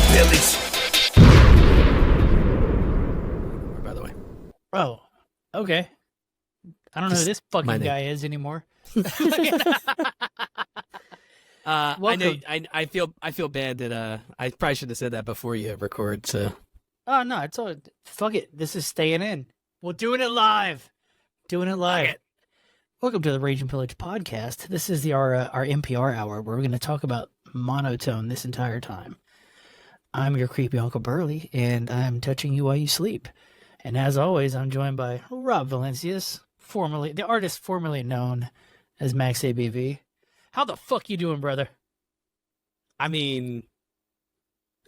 Pillage. By the way. Oh, okay. I don't know who this fucking guy is anymore. I feel bad that I probably should have said that before you record. So. Oh no, it's all fuck it. This is staying in. We're doing it live. Doing it live. Welcome to the Rage and Pillage podcast. This is our NPR hour where we're going to talk about monotone this entire time. I'm your creepy Uncle Burley, and I'm touching you while you sleep. And as always, I'm joined by Rob Valencius, the artist formerly known as Max ABV. How the fuck you doing, brother? I mean,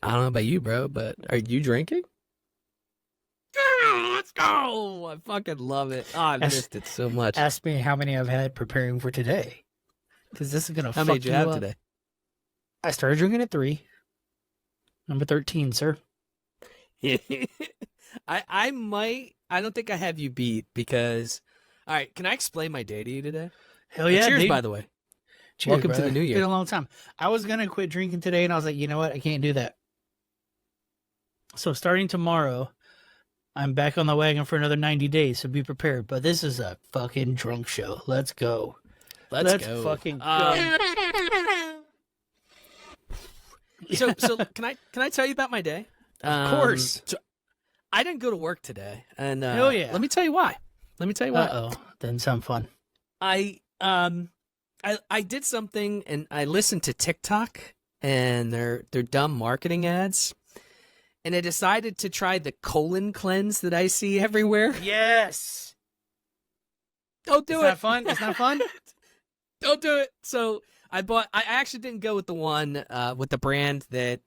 I don't know about you, bro, but are you drinking? Let's go! I fucking love it. Oh, I missed it so much. Ask me how many I've had preparing for today, because this is gonna. How fuck many did you have up. today? I started drinking at 3. Number 13, sir. I might. I don't think I have you beat because. All right, can I explain my day to you today? Hell yeah! Cheers, dude. by the way. Cheers, Welcome brother. to the new year. It's been a long time. I was gonna quit drinking today, and I was like, you know what? I can't do that. So starting tomorrow, I'm back on the wagon for another 90 days. So be prepared. But this is a fucking drunk show. Let's go. Let's go. fucking go. So can I tell you about my day? Of course. So I didn't go to work today, and hell yeah. Let me tell you why. Uh-oh. Doesn't sound fun. I did something, and I listened to TikTok and their dumb marketing ads, and I decided to try the colon cleanse that I see everywhere. Yes. Don't do it. It's not fun. It's not fun. Don't do it. So I actually didn't go with the one with the brand that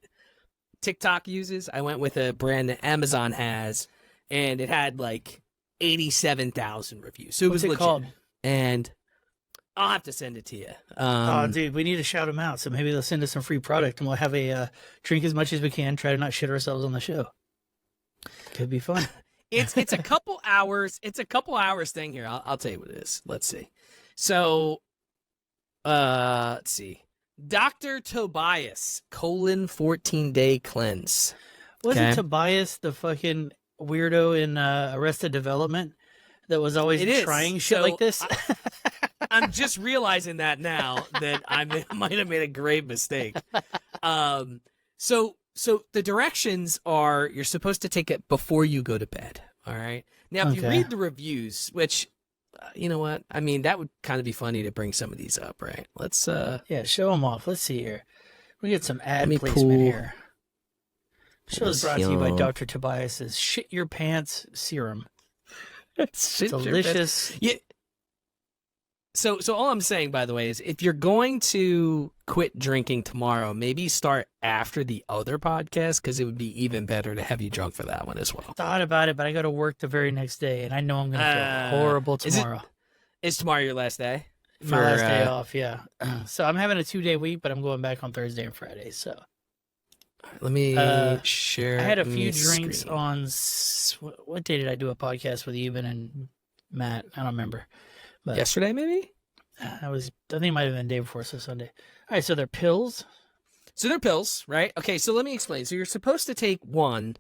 TikTok uses. I went with a brand that Amazon has, and it had like 87,000 reviews. So What's it it was legit. called? And I'll have to send it to you. Oh, dude, we need to shout them out. So maybe they'll send us some free product, and we'll have a drink as much as we can. Try to not shit ourselves on the show. Could be fun. It's a couple hours. It's a couple hours thing here. I'll tell you what it is. Let's see. So, let's see. Dr. Tobias, 14-day cleanse. Wasn't Tobias the fucking weirdo in Arrested Development that was always trying shit like this? I'm just realizing that now that I might have made a grave mistake. So the directions are you're supposed to take it before you go to bed. All right. Now, if you read the reviews, which, you know what? I mean, that would kind of be funny to bring some of these up, right? Let's show them off. Let's see here. We get some ad placement here. Show is brought to you by Dr. Tobias's Shit Your Pants Serum. It's delicious. Yeah. So all I'm saying, by the way, is if you're going to quit drinking tomorrow, maybe start after the other podcast, because it would be even better to have you drunk for that one as well. Thought about it, but I got to work the very next day, and I know I'm going to feel horrible tomorrow. Is tomorrow your last day? My last day off, yeah. So I'm having a 2-day week, but I'm going back on Thursday and Friday. So let me share. I had a few drinks on. What day did I do a podcast with Eben and Matt? I don't remember. But yesterday, maybe? I think it might have been the day before, so Sunday. All right, so they're pills? So they're pills, right? Okay, so let me explain. So you're supposed to take one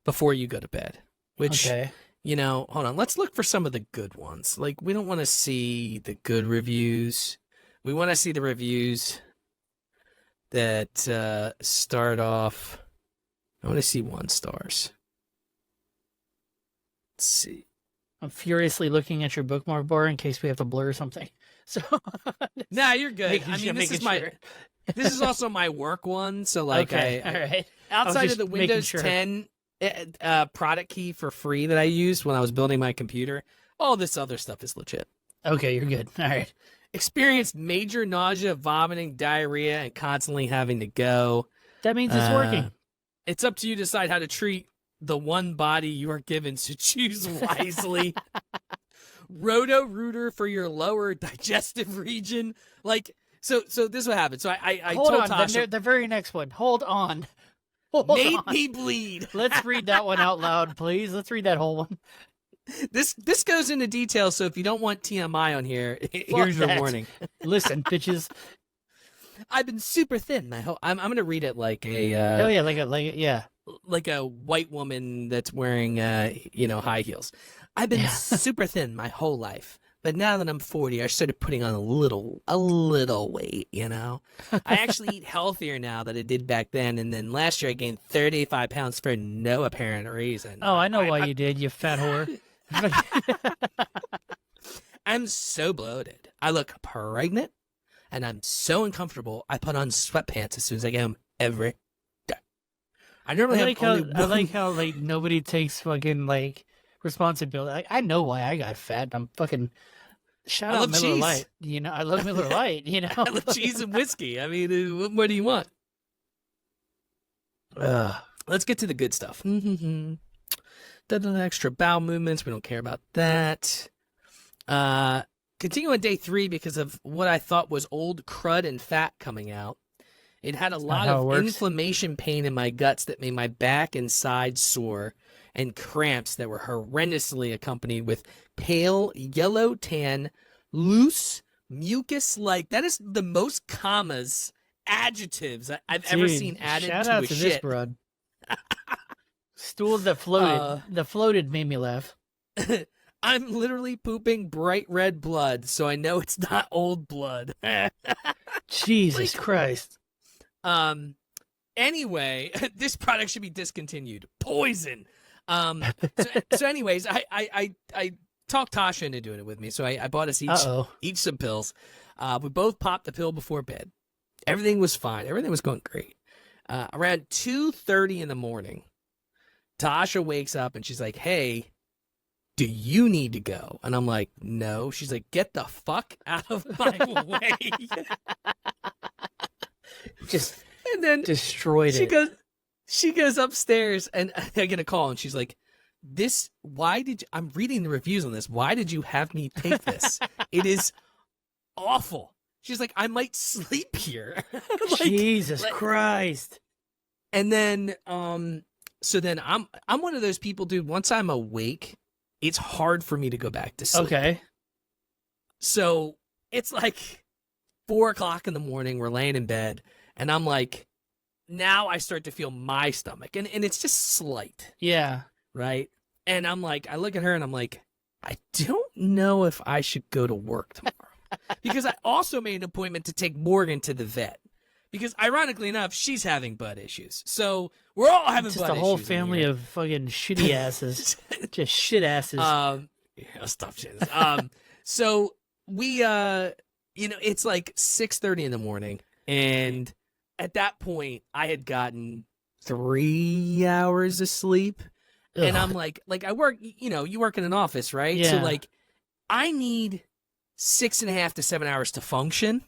before you go to bed, which, hold on. Let's look for some of the good ones. Like, we don't want to see the good reviews. We want to see the reviews that start off. I want to see 1 stars. Let's see. I'm furiously looking at your bookmark bar in case we have to blur something. So, nah, you're good. I mean, this is also my work one. So, like, all right. Outside of the Windows 10 product key for free that I used when I was building my computer, all this other stuff is legit. Okay, you're good. All right. Experienced major nausea, vomiting, diarrhea, and constantly having to go. That means it's working. It's up to you to decide how to treat the one body you are given, so choose wisely. Roto-Rooter for your lower digestive region. Like, so this is what happened. So I Hold told on, Tasha. the very next one. Hold on. Made me bleed. Let's read that one out loud, please. Let's read that whole one. This goes into detail, so if you don't want TMI on here, here's your warning. Listen, bitches. I've been super thin my whole. I'm gonna read it like a Oh yeah, yeah. like a white woman that's wearing high heels. I've been Yeah. super thin my whole life, but now that I'm 40, I started putting on a little weight. I actually eat healthier now than I did back then, and then last year I gained 35 pounds for no apparent reason. Oh, I know why you did, you fat whore. I'm so bloated. I look pregnant, and I'm so uncomfortable. I put on sweatpants as soon as I get home every day. I normally have only one. I like how like nobody takes fucking like responsibility. Like, I know why I got fat. I'm fucking shout I out love Miller cheese. Lite. I love Miller Lite. I love cheese and whiskey. I mean, what more do you want? Let's get to the good stuff. Done extra bowel movements. We don't care about that. Continue on day 3 because of what I thought was old crud and fat coming out. It had a lot of inflammation pain in my guts that made my back and sides sore, and cramps that were horrendously accompanied with pale, yellow tan, loose, mucus-like. That is the most commas, adjectives I've ever seen added shout to out a to shit. this, broad. Stool that floated. The floated made me laugh. I'm literally pooping bright red blood, so I know it's not old blood. Jesus Christ. Anyway, this product should be discontinued. Poison. So anyways, I talked Tasha into doing it with me, so I bought us each some pills. We both popped the pill before bed. Everything was fine. Everything was going great. Around 2:30 in the morning, Tasha wakes up and she's like, "Hey, do you need to go?" And I'm like, "No." She's like, "Get the fuck out of my way." Just and then destroyed it. She goes upstairs and I get a call and she's like, I'm reading the reviews on this. Why did you have me take this? It is awful. She's like, I might sleep here. Jesus Christ. And then, so then I'm one of those people, dude, once I'm awake, it's hard for me to go back to sleep. Okay. So it's like 4:00 in the morning. We're laying in bed and I'm like, now I start to feel my stomach and it's just slight. Yeah. Right. And I'm like, I look at her and I'm like, I don't know if I should go to work tomorrow because I also made an appointment to take Morgan to the vet because ironically enough, she's having butt issues. So we're all having just butt issues. Just a whole family of fucking shitty asses. Just shit asses. Stop shit. So we, it's like 6:30 in the morning. And at that point I had gotten 3 hours of sleep. Ugh. And I'm like I work, you work in an office, right? Yeah. So like I need 6.5 to 7 hours to function.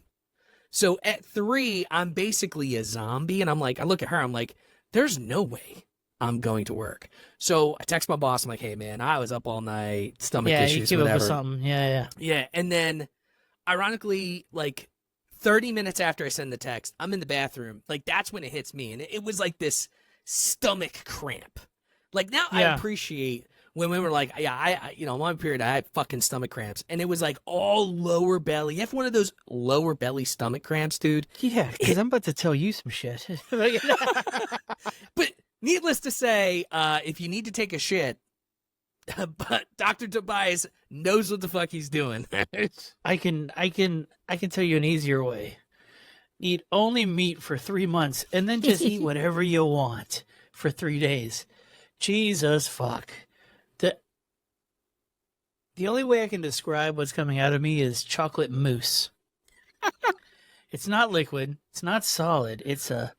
So at 3, I'm basically a zombie. And I'm like, I look at her, I'm like, there's no way I'm going to work. So I text my boss. I'm like, hey man, I was up all night, stomach issues, you came whatever. up with something. Yeah. Yeah. And then ironically, like 30 minutes after I send the text, I'm in the bathroom. Like that's when it hits me. And it was like this stomach cramp. Like now I appreciate when women were like, yeah, I one period I had fucking stomach cramps. And it was like all lower belly. You have one of those lower belly stomach cramps, dude? Yeah, because I'm about to tell you some shit. But needless to say, if you need to take a shit, but Dr. Tobias knows what the fuck he's doing. I can tell you an easier way. Eat only meat for 3 months and then just eat whatever you want for 3 days. Jesus fuck. The only way I can describe what's coming out of me is chocolate mousse. It's not liquid. It's not solid. It's a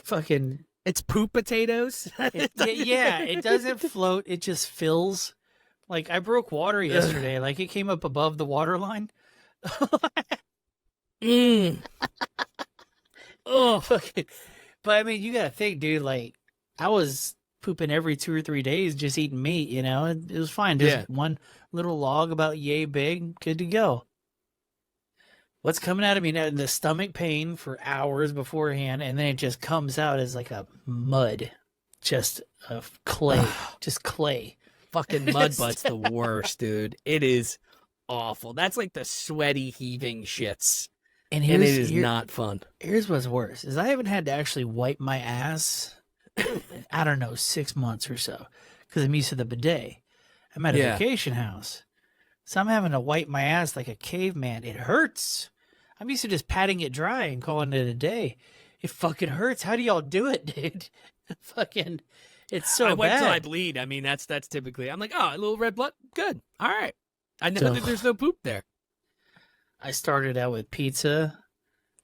fucking... It's poop potatoes? Yeah, it doesn't float. It just fills. Like, I broke water yesterday. Like, it came up above the water line. Oh, fucking... But, I mean, you gotta think, dude, like, I was pooping every 2 or 3 days just eating meat, It was fine. Just one little log about yay big, good to go. What's coming out of me now? The stomach pain for hours beforehand, and then it just comes out as like a mud. Just clay. Just clay. Fucking mud butt's the worst, dude. It is awful. That's like the sweaty, heaving shits And it is not fun. Here's what's worse is I haven't had to actually wipe my ass in, I don't know, 6 months or so because I'm used to the bidet. I'm at a vacation house. So I'm having to wipe my ass like a caveman. It hurts. I'm used to just patting it dry and calling it a day. It fucking hurts. How do y'all do it, dude? Fucking, it's so bad. I wait till I bleed. I mean, that's typically, I'm like, oh, a little red blood? Good. All right. I know that there's no poop there. I started out with pizza.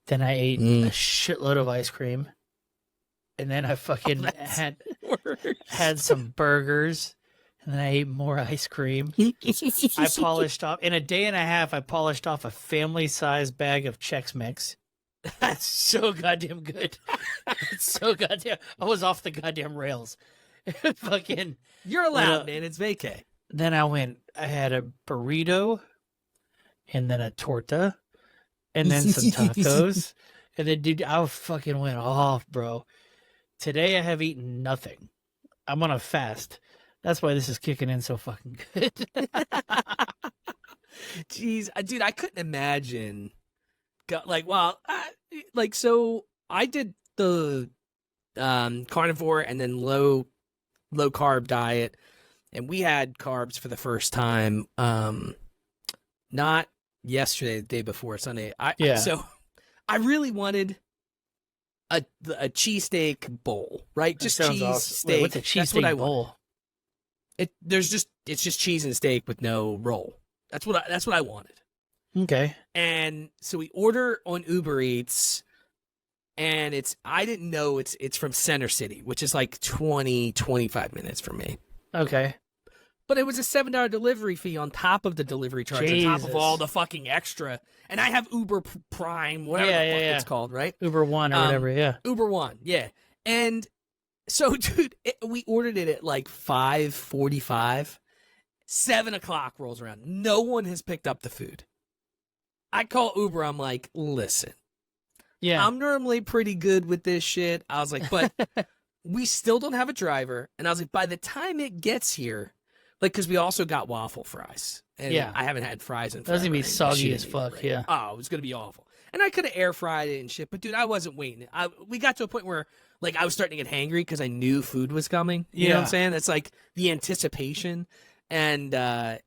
Then I ate a shitload of ice cream. And then I fucking had some burgers. And then I ate more ice cream. I polished off, in a day and a half, I polished off a family-sized bag of Chex Mix. That's so goddamn good. It's so goddamn, I was off the goddamn rails. Fucking. You're allowed, man. It's vacay. Then I had a burrito, and then a torta, and then some tacos. And then, dude, I fucking went off, bro. Today I have eaten nothing. I'm on a fast. That's why this is kicking in so fucking good. Jeez, dude, I couldn't imagine. So I did the carnivore and then low carb diet, and we had carbs for the first time. Not yesterday, the day before, Sunday. So I really wanted a cheesesteak bowl, right? Just cheese awesome. steak. What's a cheesesteak bowl? It's just cheese and steak with no roll. That's what I wanted. Okay. And so we order on Uber Eats, and I didn't know it's from Center City, which is like 25 minutes from me. Okay. But it was a $7 delivery fee on top of the delivery charge, on top of all the fucking extra. And I have Uber Prime, whatever the fuck it's called, right? Uber One or whatever, yeah. Uber One, yeah. And so, dude, we ordered it at like 5:45. 7 o'clock rolls around. No one has picked up the food. I call Uber. I'm like, listen. Yeah. I'm normally pretty good with this shit. I was like, but we still don't have a driver. And I was like, by the time it gets here, like, because we also got waffle fries. And I haven't had fries in forever. That's going to be soggy as fuck, right? yeah. Oh, it was going to be awful. And I could have air fried it and shit. But, dude, I wasn't waiting. We got to a point where, like, I was starting to get hangry because I knew food was coming. You know what I'm saying? It's like the anticipation. And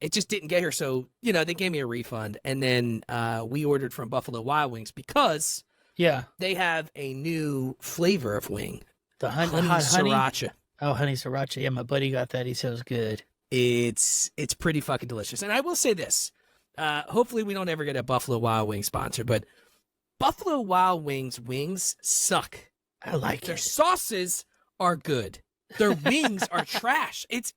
it just didn't get here. So, they gave me a refund. And then we ordered from Buffalo Wild Wings because they have a new flavor of wing. The honey sriracha. Oh, honey sriracha. Yeah, my buddy got that. He said it was good. It's pretty fucking delicious. And I will say this. Hopefully we don't ever get a Buffalo Wild Wings sponsor, but Buffalo Wild Wings wings suck. I like Their sauces are good. Their wings are trash. It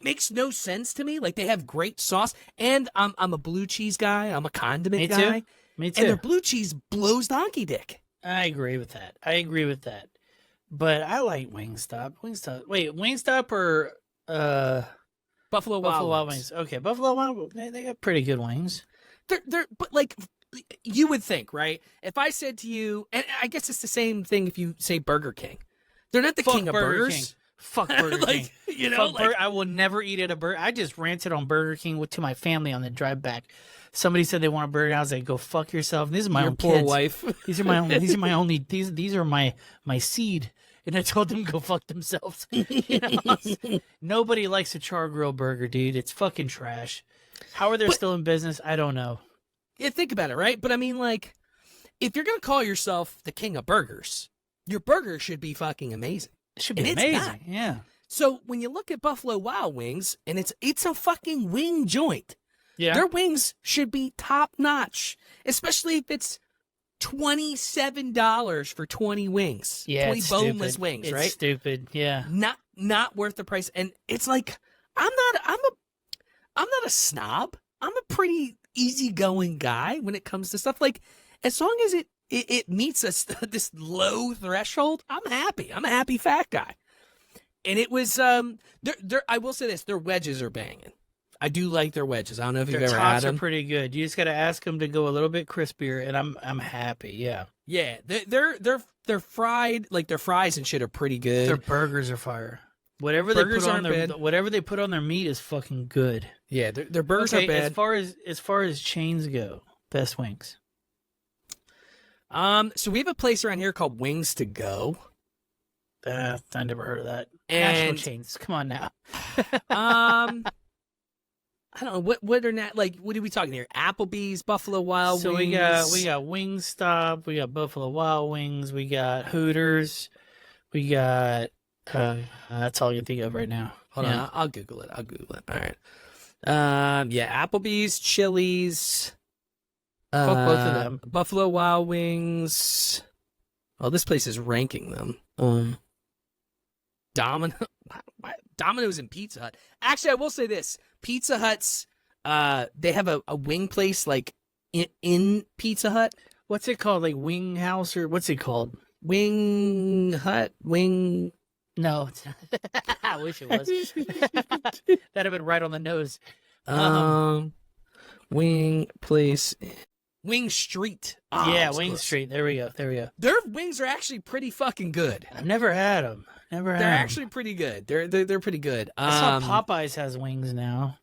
makes no sense to me. Like, they have great sauce, and I'm a blue cheese guy. I'm a condiment guy. Me too. And their blue cheese blows donkey dick. I agree with that. But I like Wingstop. Wait, Wingstop or Buffalo Wild Wings. Okay, Buffalo Wild Wings. They got pretty good wings. But like, you would think, right? If I said to you, and I guess it's the same thing if you say Burger King. They're not the king of burgers. King. Fuck Burger King. I will never eat at a burger. I just ranted on Burger King to my family on the drive back. Somebody said they want a burger. I was like, "Go fuck yourself." These are my own poor kids. wife. These are my only. These are my seed. And I told them to go fuck themselves. Nobody likes a char grill burger, dude. It's fucking trash. How are they still in business? I don't know. Yeah, think about it, right? But I mean, like, if you're gonna call yourself the king of burgers, your burger should be fucking amazing. It should be amazing. Yeah. So when you look at Buffalo Wild Wings, and it's a fucking wing joint. Yeah. Their wings should be top notch, especially if it's $27 for 20 wings. Yeah, 20 boneless wings, right? It's stupid. Yeah. Not worth the price. And it's like, I'm not a snob. I'm a pretty easygoing guy when it comes to stuff. Like, as long as it meets us this low threshold, I'm happy. I'm a happy fat guy. And it was I will say this, their wedges are banging. I do like their wedges. I don't know if you've ever had them. Their tops are pretty good. You just got to ask them to go a little bit crispier, and I'm happy. Yeah. Yeah, they're fried, like their fries and shit are pretty good. Their burgers are fire. Whatever they put on their meat is fucking good. Yeah, their burgers are bad. As far as chains go, best wings. So we have a place around here called Wings to Go. I never heard of that. And National chains. Come on now. I don't know what are not like. What are we talking here? Applebee's, Buffalo Wild So Wings. we got Wingstop, we got Buffalo Wild Wings, we got Hooters, we got that's all I can think of right now. Hold on, I'll Google it. All right. Yeah, Applebee's, Chili's. Fuck both of them. Buffalo Wild Wings. Oh, this place is ranking them. Domino's and Pizza Hut. Actually, I will say this: Pizza Hut's, they have a wing place like in Pizza Hut. What's it called? Like Wing House or what's it called? Wing Hut. Wing. No, it's not. I wish it was. That'd have been right on the nose. Wing place. Wing Street. Yeah, Wing Street. There we go. Their wings are actually pretty fucking good. I've never had them. They're actually pretty good. They're pretty good. I saw Popeyes has wings now.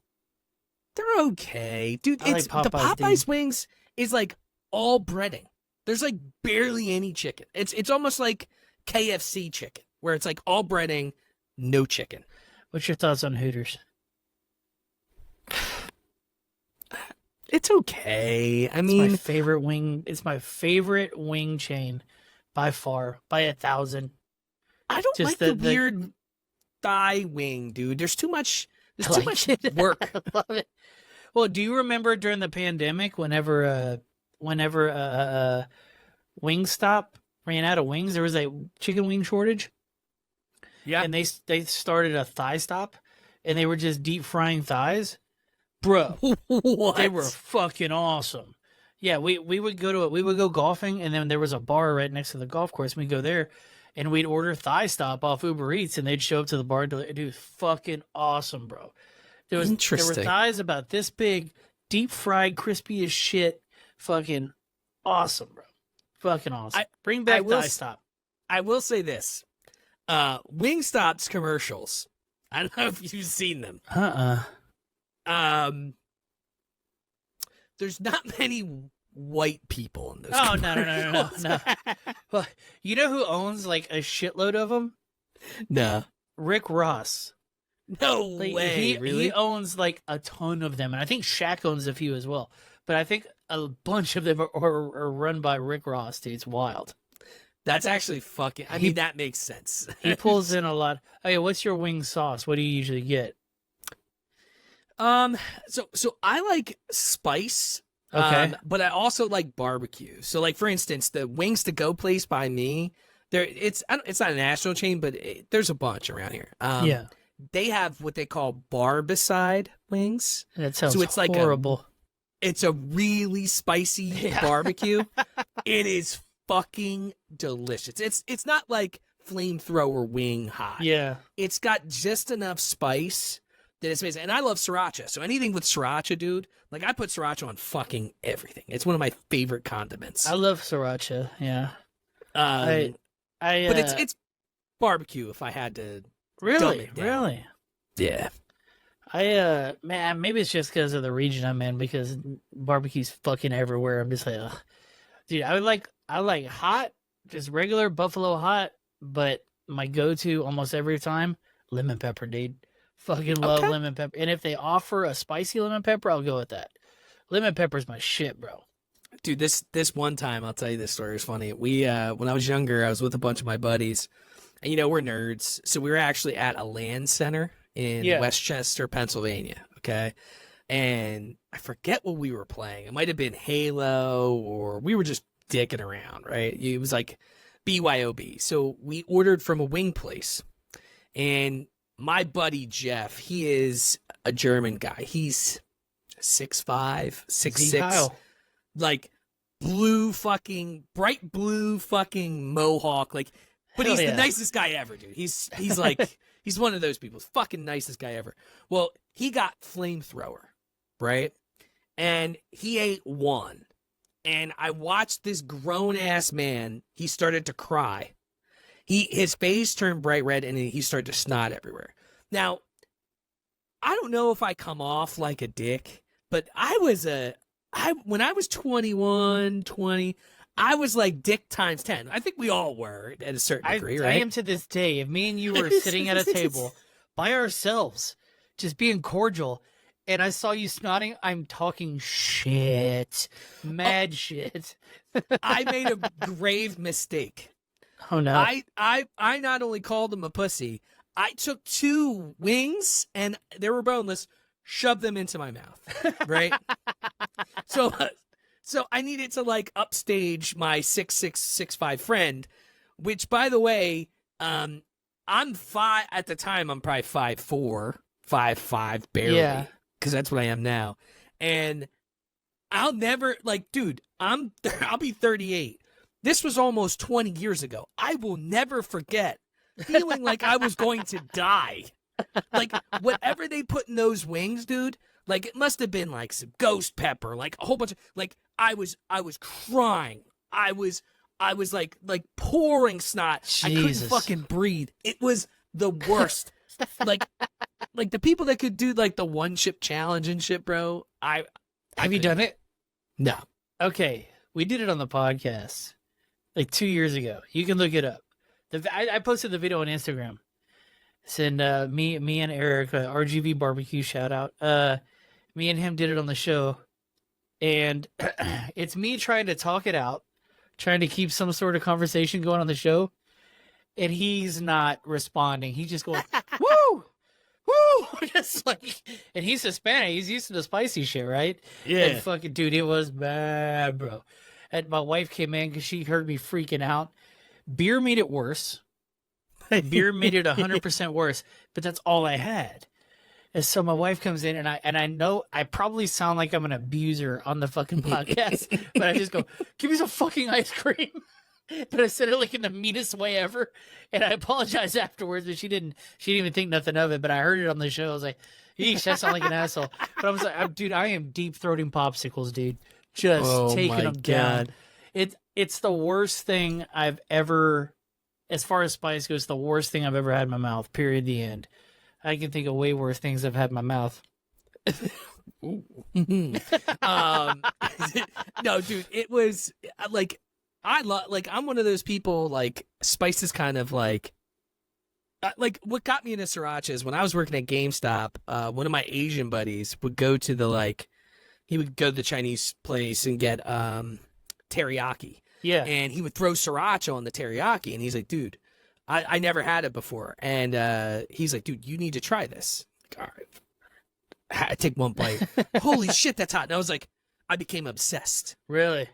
They're okay, dude. I It's like the Popeyes, Popeyes dude. wings is like all breading. There's like barely any chicken. It's almost like KFC chicken, where it's like all breading, no chicken. What's your thoughts on Hooters? It's okay. I It's mean, my favorite wing. It's my favorite wing chain by far, by 1,000. I don't just like the the- weird thigh wing, dude. There's too much. There's I too like much it. work. I love it. Well, do you remember during the pandemic, whenever Wingstop ran out of wings, there was a chicken wing shortage, Yeah. and they started a thigh stop, and they were just deep frying thighs, bro. What? They were fucking awesome. Yeah, we would go golfing, and then there was a bar right next to the golf course. We'd go there, and we'd order thigh stop off Uber Eats, and they'd show up to the bar. Dude, fucking awesome, bro. There were Interesting. thighs about this big, deep fried, crispy as shit. Fucking awesome, bro. Fucking awesome. Bring back thigh stop. I will say this: Wingstop's commercials. I don't know if you've seen them. There's not many white people in those. Oh commercials. no. Well, you know who owns like a shitload of them? No. Rick Ross. No Like, way. Really? He owns like a ton of them, and I think Shaq owns a few as well. But I think a bunch of them are run by Rick Ross. Dude, it's wild. That's actually fucking. I mean, that makes sense. He pulls in a lot. Oh yeah, what's your wing sauce? What do you usually get? So I like spice. Okay. But I also like barbecue. So, like for instance, the Wings to Go place by me, it's not a national chain, but there's a bunch around here. Yeah. They have what they call barbicide wings. That sounds So it's like horrible. It's a really spicy barbecue. It is fucking delicious. It's not like flamethrower wing hot. Yeah. It's got just enough spice that it's amazing. And I love sriracha. So anything with sriracha, dude, like I put sriracha on fucking everything. It's one of my favorite condiments. I love sriracha. Yeah. But but it's barbecue if I had to. really, dumb it down. really. Yeah. Man, maybe it's just because of the region I'm in, because barbecue's fucking everywhere. I'm just like, ugh. Dude, I like hot, just regular buffalo hot, but my go-to almost every time, lemon pepper, dude. Fucking love lemon pepper. And if they offer a spicy lemon pepper, I'll go with that. Lemon pepper's my shit, bro. Dude, this one time, I'll tell you this story. It's funny. We when I was younger, I was with a bunch of my buddies, and we're nerds, so we were actually at a land center in Westchester, Pennsylvania. Okay, and I forget what we were playing. It might have been Halo, or we were just dicking around. Right? It was like BYOB. So we ordered from a wing place, and my buddy Jeff, he is a German guy. He's 6'5", 6'6", like bright blue fucking mohawk, like. But he's the nicest guy ever, dude. He's like he's one of those people. Fucking nicest guy ever. Well, he got flamethrower, right? And he ate one. And I watched this grown ass man. He started to cry. His face turned bright red, and he started to snot everywhere. Now, I don't know if I come off like a dick, but when I was 21, 20, I was like dick times 10. I think we all were at a certain degree, right? I am to this day. If me and you were sitting at a table by ourselves, just being cordial, and I saw you snotting, I'm talking shit. Mad shit. I made a grave mistake. Oh no. I not only called him a pussy, I took 2 wings and they were boneless, shoved them into my mouth. Right? So I needed to like upstage my 6'6", 6'5" friend, which by the way, I'm 5 at the time. I'm probably 5'4", 5'5", barely, because that's what I am now. And I'll never dude. I'll be 38. This was almost 20 years ago. I will never forget feeling like I was going to die. Like whatever they put in those wings, dude. Like it must have been like some ghost pepper, like a whole bunch of I was crying. I was like pouring snot. Jesus. I couldn't fucking breathe. It was the worst. like the people that could do like the 1 chip challenge and shit, bro. Have you done it? No. Okay, we did it on the podcast like 2 years ago. You can look it up. I posted the video on Instagram. And me and Eric, RGV Barbecue, shout out. Me and him did it on the show, and it's me trying to talk it out, trying to keep some sort of conversation going on the show, and he's not responding. He's just going, woo, woo, just like, and he's Hispanic. He's used to the spicy shit, right? Yeah. And fucking dude, it was bad, bro. And my wife came in because she heard me freaking out. Beer made it worse. Beer made it 100% worse, but that's all I had. And so my wife comes in, and I know I probably sound like I'm an abuser on the fucking podcast, but I just go, give me some fucking ice cream. But I said it like in the meanest way ever, and I apologized afterwards, but she didn't even think nothing of it, but I heard it on the show. I was like, yeesh, I sound like an asshole. But I was like, dude, I am deep-throating popsicles, dude. Just taking them down. It's the worst thing I've ever... As far as spice goes, the worst thing I've ever had in my mouth, period, the end. I can think of way worse things I've had in my mouth. No, dude, it was like, I'm one of those people, like, spice is kind of like what got me into sriracha is when I was working at GameStop, one of my Asian buddies would go to he would go to the Chinese place and get teriyaki. Yeah. And he would throw sriracha on the teriyaki. And he's like, dude, I never had it before. And he's like, dude, you need to try this. Like, all right. I take one bite. Holy shit, that's hot. And I was like, I became obsessed. Really?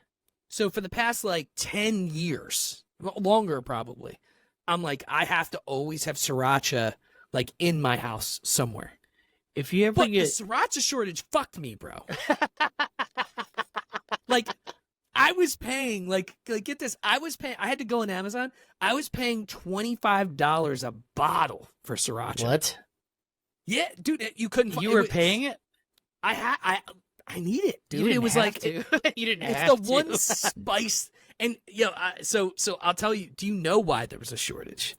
So for the past 10 years, longer probably, I'm like, I have to always have sriracha in my house somewhere. If you ever but get the sriracha shortage fucked me, bro. I was paying, get this, I had to go on Amazon. I was paying $25 a bottle for sriracha. What? Yeah, dude, you couldn't. You were paying it? I need it, dude. You didn't it was have to. You didn't have to. It's the one spice. And, so I'll tell you, do you know why there was a shortage?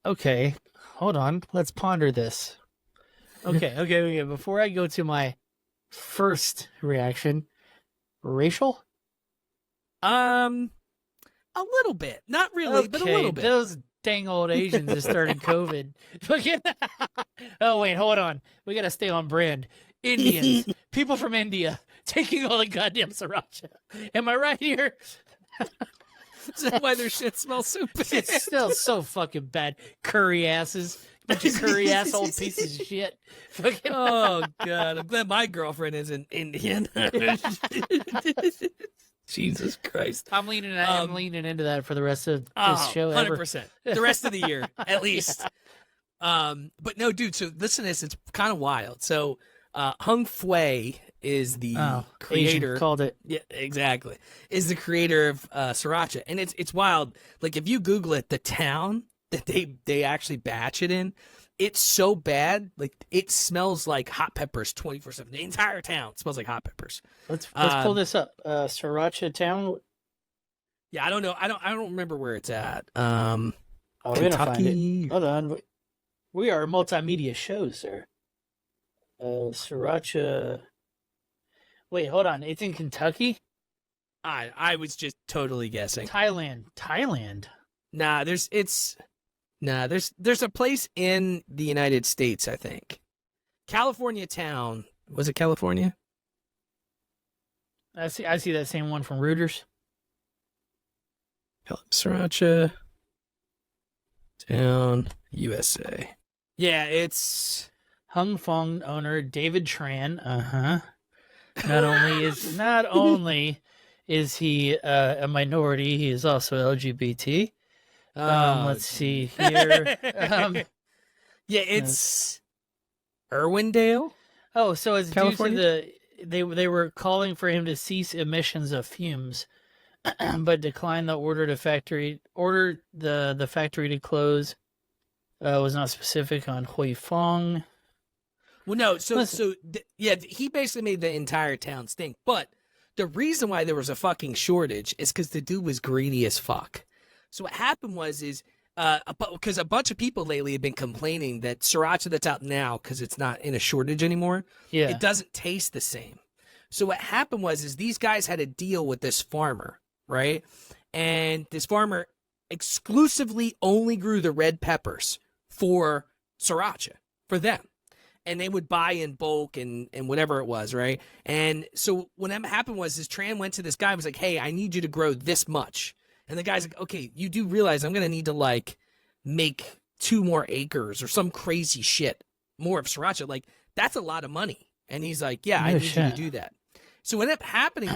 Okay, hold on. Let's ponder this. Okay. Before I go to my first reaction, racial? A little bit. Not really, but a little bit. Those dang old Asians that started COVID. Oh, wait, hold on. We got to stay on brand. Indians. People from India taking all the goddamn sriracha. Am I right here? Is that why their shit smells so bad? It's still so fucking bad. Curry asses. Bunch of curry ass old pieces of shit. Oh, God. I'm glad my girlfriend is an Indian. Jesus Christ. I'm leaning into that for the rest of this show. 100%. The rest of the year, at least. But no, dude, so listen to this. It's kind of wild. So Hung Fui is the creator. Asian called it. Yeah, exactly. Is the creator of sriracha. And it's wild. If you Google it, the town that they actually batch it in, it's so bad. It smells like hot peppers 24/7. The entire town smells like hot peppers. Let's pull this up. Sriracha Town. Yeah, I don't know. I don't remember where it's at. We're gonna find it. Hold on. We are a multimedia show, sir. Sriracha. Wait, hold on. It's in Kentucky? I was just totally guessing. Thailand. Nah, there's a place in the United States, I think. California town. Was it California? I see that same one from Reuters. Sriracha town, USA. Yeah, it's Hung Fong owner David Tran. Not only is he a minority, he is also LGBT. Let's see here. Yeah, it's Irwindale. Oh, so it's California? due to they were calling for him to cease emissions of fumes, but declined the order the factory to close. Was not specific on Hui Fong. Well, no, he basically made the entire town stink. But the reason why there was a fucking shortage is because the dude was greedy as fuck. So what happened was because a bunch of people lately have been complaining that sriracha that's out now, because it's not in a shortage anymore, it doesn't taste the same. So what happened was these guys had a deal with this farmer, right? And this farmer exclusively only grew the red peppers for sriracha, for them. And they would buy in bulk and whatever it was, right? And so what happened was Tran went to this guy and was like, hey, I need you to grow this much. And the guy's like, okay, you do realize I'm going to need to, like, make 2 more acres or some crazy shit, more of sriracha. Like, that's a lot of money. And he's like, yeah, I need you to do that. So what ended up happening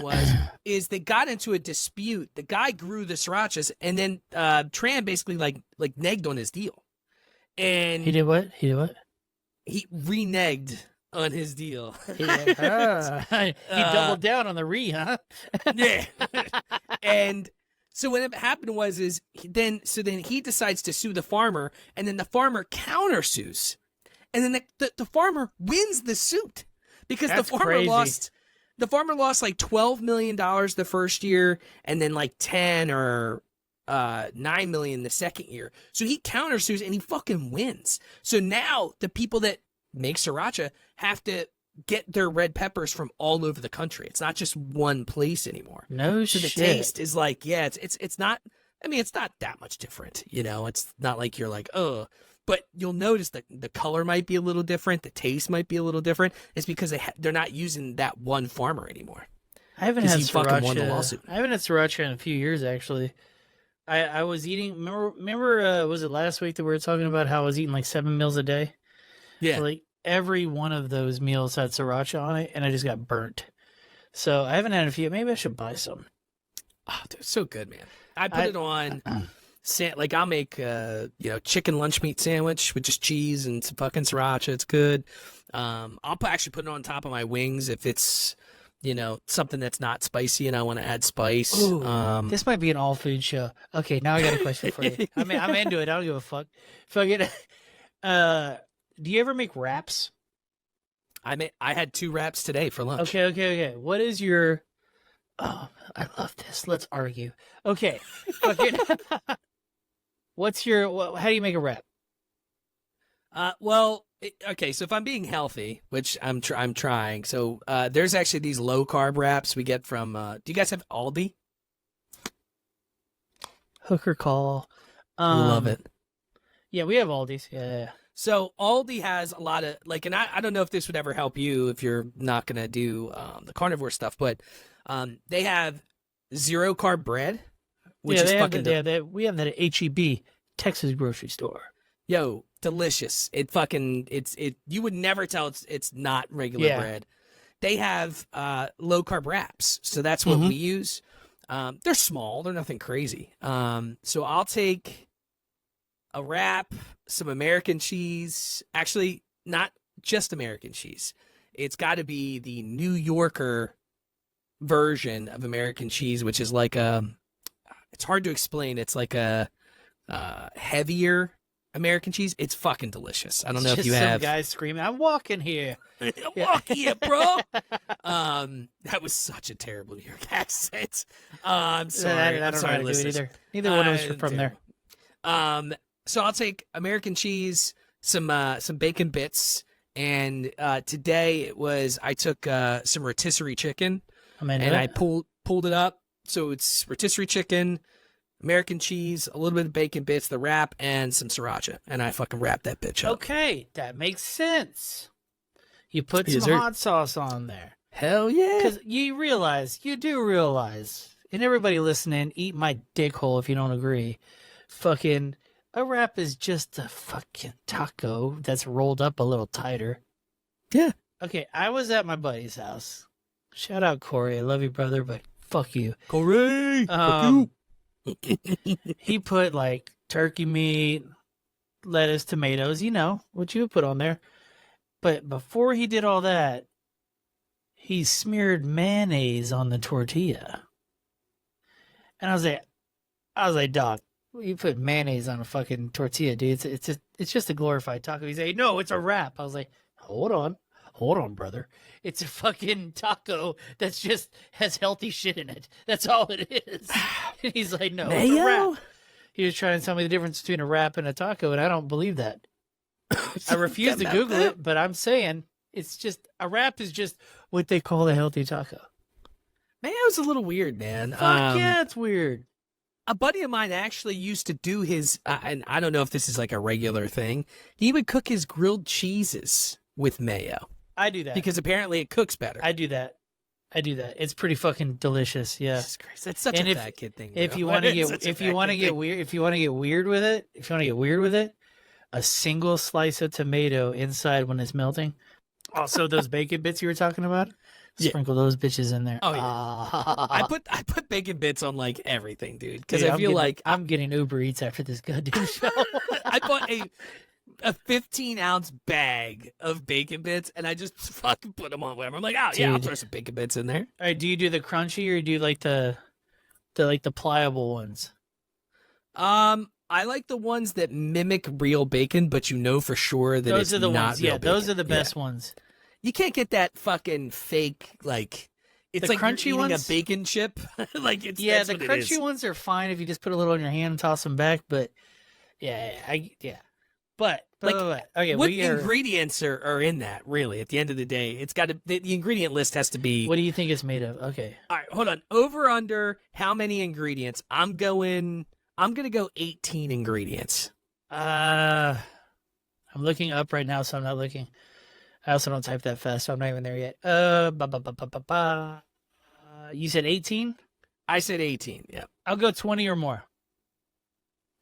is they got into a dispute. The guy grew the srirachas, and then Tran basically, like negged on his deal. And He did what? He reneged on his deal. He doubled down on the huh? Yeah. And so what happened was then he decides to sue the farmer, and then the farmer countersues, and then the farmer wins the suit because the farmer lost like $12 million the first year, and then like 10 or 9 million the second year. So he countersues and he fucking wins. So now the people that make sriracha have to get their red peppers from all over the country. It's not just one place anymore. No so shit. The taste is like, yeah, it's not. I mean, it's not that much different. You know, it's not like you're like, oh. But you'll notice that the color might be a little different. The taste might be a little different. It's because they're not using that one farmer anymore. I haven't had fucking won the lawsuit. I haven't had sriracha in a few years, actually. I was eating. Remember? Was it last week that we were talking about how I was eating like 7 meals a day? Yeah. So, like every one of those meals had sriracha on it, and I just got burnt. So I haven't had a few. Maybe I should buy some. Oh, dude, it's so good, man. I put it on. Like I'll make chicken lunch meat sandwich with just cheese and some fucking sriracha. It's good. I'll actually put it on top of my wings if it's something that's not spicy and I want to add spice. Ooh, this might be an all food show. Okay, now I got a question for you. I'm into it. I don't give a fuck. Fuck it. Do you ever make wraps? I had 2 wraps today for lunch. Okay. What is your? Oh, I love this. Let's argue. Okay. Okay. What's your? How do you make a wrap? Okay. So if I'm being healthy, which I'm trying. So there's actually these low carb wraps we get from. Do you guys have Aldi? Hooker call. Love it. Yeah, we have Aldi's. Yeah. So Aldi has a lot of and I don't know if this would ever help you if you're not gonna do the carnivore stuff, but they have 0 carb bread, which is fucking. We have that at HEB, Texas grocery store. Yo, delicious! You would never tell it's not regular bread. They have low carb wraps, so that's what we use. They're small, they're nothing crazy. So I'll take a wrap, some American cheese. Actually, not just American cheese. It's got to be the New Yorker version of American cheese, which is like it's hard to explain. It's like a heavier American cheese. It's fucking delicious. I don't know if you have. Some guy screaming, "I'm walking here! I'm walking here, bro!" That was such a terrible New York accent. I'm sorry. I don't know how to do it either. Neither one of us are from there. So I'll take American cheese, some bacon bits, and today I took some rotisserie chicken, and I pulled it up, So it's rotisserie chicken, American cheese, a little bit of bacon bits, the wrap, and some siracha. And I fucking wrap that bitch up. Okay, that makes sense. You put Yes, some sir. hot sauce on there. Hell yeah. Because you do realize, and everybody listening, eat my dick hole if you don't agree. Fucking, a wrap is just a fucking taco that's rolled up a little tighter. Yeah. Okay, I was at my buddy's house. Shout out Corey. I love you, brother, but fuck you. Corey! Fuck you. He put like turkey meat, lettuce, tomatoes, you know, what you would put on there. But before he did all that, he smeared mayonnaise on the tortilla. And I was like, dog, you put mayonnaise on a fucking tortilla, dude. It's just a glorified taco. He's like, no, it's a wrap. I was like, hold on, brother. It's a fucking taco that's just has healthy shit in it. That's all it is. And he's like, no, it's a wrap. He was trying to tell me the difference between a wrap and a taco, and I don't believe that. I refuse to Google it, but I'm saying it's just a wrap is just what they call a healthy taco. Man, it was a little weird, man. Fuck yeah, it's weird. A buddy of mine actually used to do his, and I don't know if this is like a regular thing. He would cook his grilled cheeses with mayo. I do that because apparently it cooks better. I do that. It's pretty fucking delicious. Yeah, Jesus Christ, that's such a fat kid thing. If you want to get weird with it, a single slice of tomato inside when it's melting. Also, those bacon bits you were talking about, sprinkle those bitches in there. Oh yeah, I put bacon bits on like everything, dude. Because I feel like I'm getting Uber Eats after this goddamn show. I bought a 15-ounce bag of bacon bits, and I just fucking put them on whatever. I'm like, oh yeah, I'll throw some bacon bits in there. All right, do you do the crunchy or do you like the pliable ones? I like the ones that mimic real bacon, but you know for sure that those it's are the not ones. real Yeah, bacon. those are the best ones. You can't get that fucking fake like. It's the like crunchy you're eating ones? A bacon chip. Like it's the what crunchy ones are fine if you just put a little in your hand and toss them back. But But okay, what ingredients are in that? Really, at the end of the day, it's got to the ingredient list has to be. What do you think it's made of? Okay, all right, hold on. Over under how many ingredients? I'm gonna go 18 ingredients. I'm looking up right now, so I'm not looking. I also don't type that fast, so I'm not even there yet. You said 18? I said 18. Yeah, I'll go 20 or more.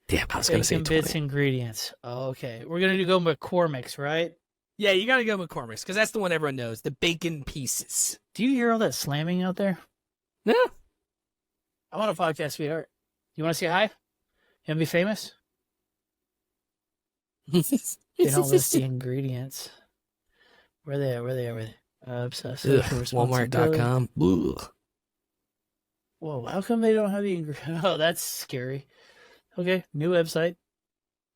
Damn, I was gonna say 20. Bits ingredients. Okay, we're gonna go McCormick's, right? Yeah, you gotta go McCormick's because that's the one everyone knows. The bacon pieces. Do you hear all that slamming out there? No. I'm on a podcast, sweetheart. You want to say hi? You want to be famous? They don't list the ingredients. Where they at? Obsessed. Walmart.com. Whoa, how come they don't have the ingredients? Oh, that's scary. Okay, new website.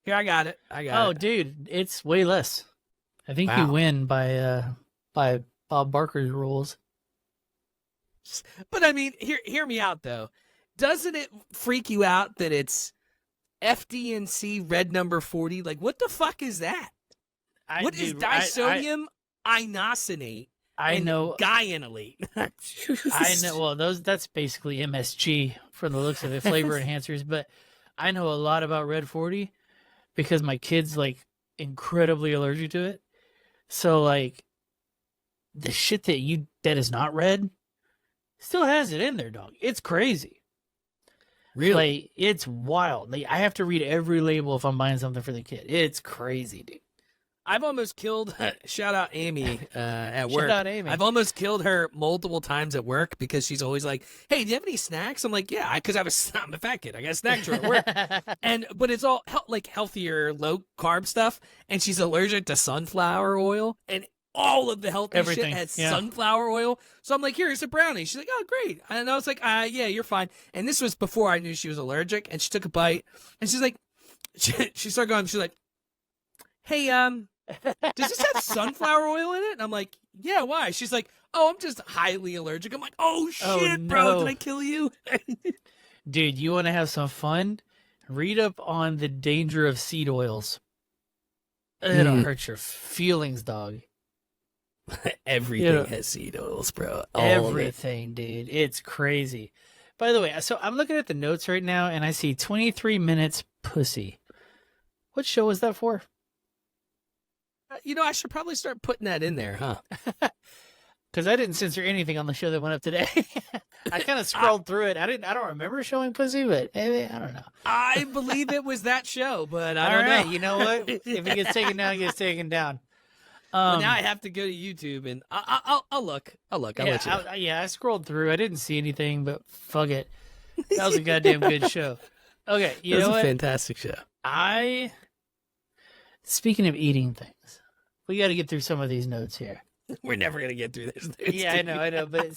Here, I got it. Oh, dude, it's way less. I think you win by Bob Barker's rules. But I mean, hear me out though. Doesn't it freak you out that it's FD&C red number 40? Like, what the fuck is that? What is disodium inosinate? I know guanylate. I know. Well, that's basically MSG from the looks of it, flavor enhancers. But I know a lot about Red 40 because my kid's like incredibly allergic to it. So like the shit that is not red still has it in there, dog. It's crazy. Really? Like, it's wild. Like, I have to read every label if I'm buying something for the kid. It's crazy, dude. I've almost killed, shout out Amy at work. Shout out Amy. I've almost killed her multiple times at work because she's always like, hey, do you have any snacks? I'm like, yeah, because I'm a fat kid. I got a snack drawer at work. But it's all like healthier, low carb stuff. And she's allergic to sunflower oil. And all of the healthy shit has sunflower oil. So I'm like, here's a brownie. She's like, oh, great. And I was like, yeah, you're fine. And this was before I knew she was allergic. And she took a bite. And she's like, she started going, she's like, hey, does this have sunflower oil in it? And I'm like, yeah, why? She's like, oh, I'm just highly allergic. I'm like, oh, shit, bro. Did I kill you? Dude, you want to have some fun? Read up on the danger of seed oils. It'll hurt your feelings, dog. Everything has seed oils, bro. Everything, dude. It's crazy. By the way, so I'm looking at the notes right now, and I see 23 minutes pussy. What show was that for? I should probably start putting that in there, huh? Because I didn't censor anything on the show that went up today. I kind of scrolled through it. I don't remember showing pussy, but I don't know. I believe it was that show, but I All don't right, know. you know what? If it gets taken down, it gets taken down. Well, now I have to go to YouTube and I'll look. I'll let you know. I scrolled through. I didn't see anything, but fuck it. That was a goddamn good show. Okay, you know what? It was a fantastic show. Speaking of eating things, we got to get through some of these notes here. We're never gonna get through this. Yeah, I know. But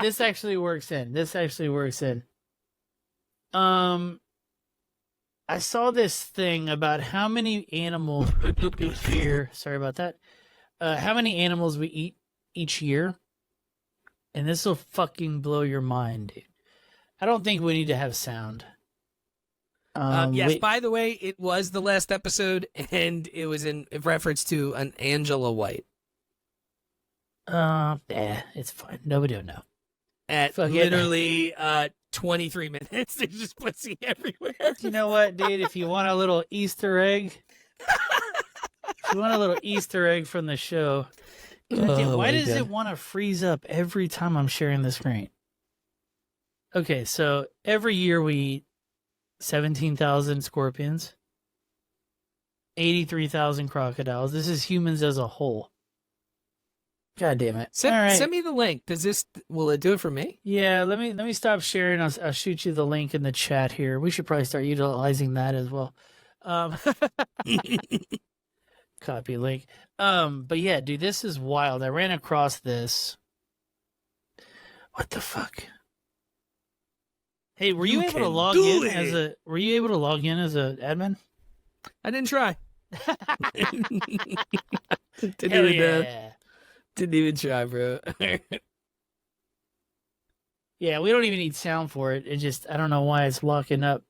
this actually works in. I saw this thing about how many animals here. Sorry about that. How many animals we eat each year, and this will fucking blow your mind, dude. I don't think we need to have sound. Yes. By the way, it was the last episode, and it was in reference to an Angela White. It's fine. Nobody will know. At literally 23 minutes, there's just pussy everywhere. You know what, dude? If you want a little Easter egg, from the show, why does it want to freeze up every time I'm sharing the screen? Okay, so every year we eat 17,000 scorpions, 83,000 crocodiles. This is humans as a whole. God damn it! Send me the link. Will it do it for me? Yeah, let me stop sharing. I'll shoot you the link in the chat here. We should probably start utilizing that as well. Copy link. But yeah, dude, this is wild. I ran across this. What the fuck? Hey, were you able to log in as a admin? I didn't try. Didn't even try, bro. Yeah, we don't even need sound for it. It just, I don't know why it's locking up.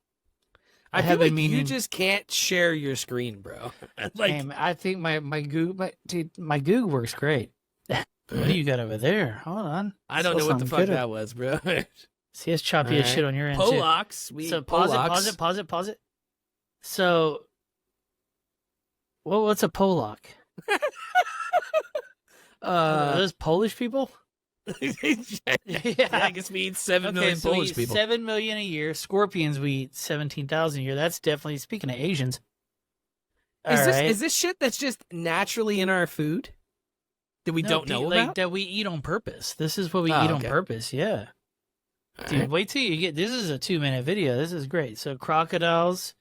I feel like you just can't share your screen, bro. Damn, I think my Goog works great. What do you got over there? Hold on. I don't know what the fuck that was, bro. See, it's choppy as shit on your end, Polacks. So pause it. So, what's a Polak? Are those Polish people? Yeah, I guess we eat 7 million Polish people. 7 million a year. Scorpions, we eat 17,000 a year. That's definitely, speaking of Asians. Is this shit that's just naturally in our food that we don't know about? That we eat on purpose. This is what we eat on purpose, yeah. Dude, wait till you get, this is a 2-minute video. This is great. So crocodiles,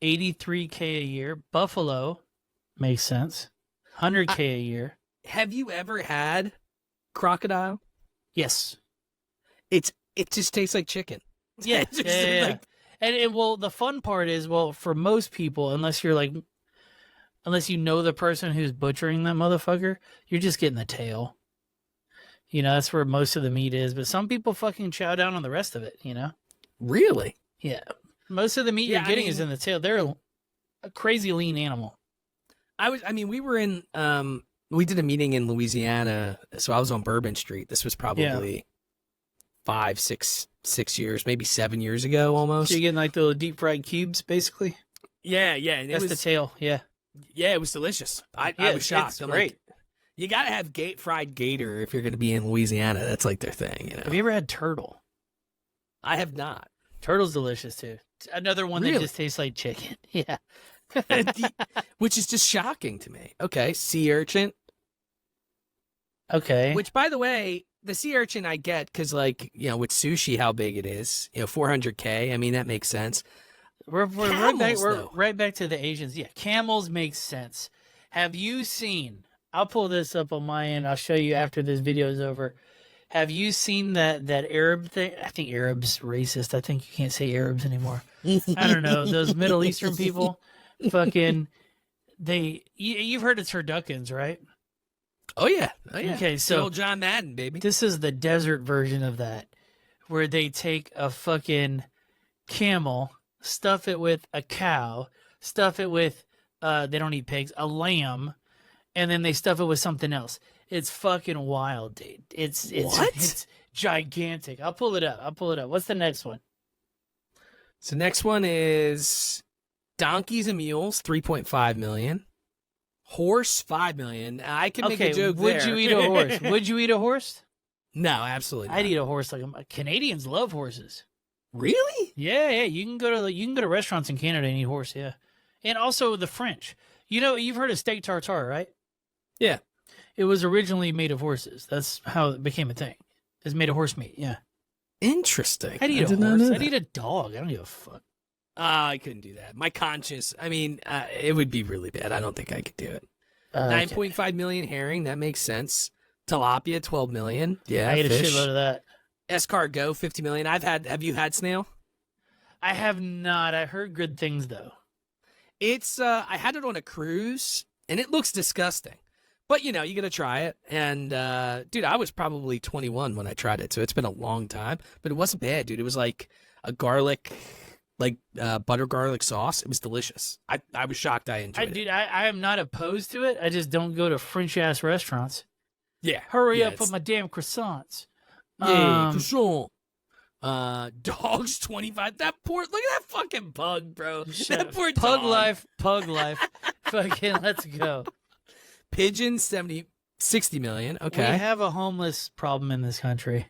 83K a year. Buffalo, makes sense. 100K a year. Have you ever had crocodile? Yes. It just tastes like chicken. Yeah. And well, the fun part is, well, for most people, unless you know the person who's butchering that motherfucker, you're just getting the tail. You know, that's where most of the meat is. But some people fucking chow down on the rest of it, you know? Really? Yeah. Most of the meat you're getting is in the tail. They're a crazy lean animal. We were in, we did a meeting in Louisiana. So I was on Bourbon Street. This was probably 5, 6 years, maybe 7 years ago almost. So you're getting like the little deep fried cubes, basically? Yeah. And that's the tail, yeah. Yeah, it was delicious. I was shocked. It's great. Like, you gotta have fried gator if you're gonna be in Louisiana. That's like their thing, you know. Have you ever had turtle? I have not. Turtle's delicious too. Another one that just tastes like chicken. Yeah. Which is just shocking to me. Okay, sea urchin. Okay. Which, by the way, the sea urchin I get because, like, you know, with sushi, how big it is. You know, 400K. I mean, that makes sense. We're right back to the Asians. Yeah, camels make sense. Have you seen? I'll pull this up on my end. I'll show you after this video is over. Have you seen that Arab thing? I think Arab's racist. I think you can't say Arabs anymore. I don't know. Those Middle Eastern people, fucking, you've heard of turduckens, right? Oh yeah. Okay, so old John Madden, baby. This is the desert version of that, where they take a fucking camel, stuff it with a cow, stuff it with they don't eat pigs, a lamb, and then they stuff it with something else. It's fucking wild, dude. It's gigantic. I'll pull it up. What's the next one? So next one is donkeys and mules, 3.5 million. Horse, 5 million. I can make a joke would there. you eat a horse? Would you eat a horse? No, absolutely not. I'd eat a horse. Canadians love horses. Really? Yeah. You can go to restaurants in Canada and eat horse. Yeah, and also the French. You've heard of steak tartare, right? Yeah. It was originally made of horses. That's how it became a thing. It's made of horse meat. Yeah. Interesting. I'd eat a horse. I'd eat a dog. I don't give a fuck. I couldn't do that. My conscience. I mean, it would be really bad. I don't think I could do it. 9.5 million herring. That makes sense. Tilapia, 12 million. Yeah, I ate fish. a shitload of that. Escargot, 50 million. Have you had snail? I have not. I heard good things though. It's I had it on a cruise and it looks disgusting. But you got to try it. And dude, I was probably 21 when I tried it, so it's been a long time, but it wasn't bad, dude. It was like a garlic butter garlic sauce. It was delicious. I was shocked I enjoyed it. Dude, I am not opposed to it. I just don't go to French ass restaurants. Yeah. Hurry up with my damn croissants. Yeah, croissant. Dogs 25. That poor, look at that fucking pug, bro. That poor pug dog. Pug life. Fucking let's go. Pigeon 60 million. Okay. We have a homeless problem in this country.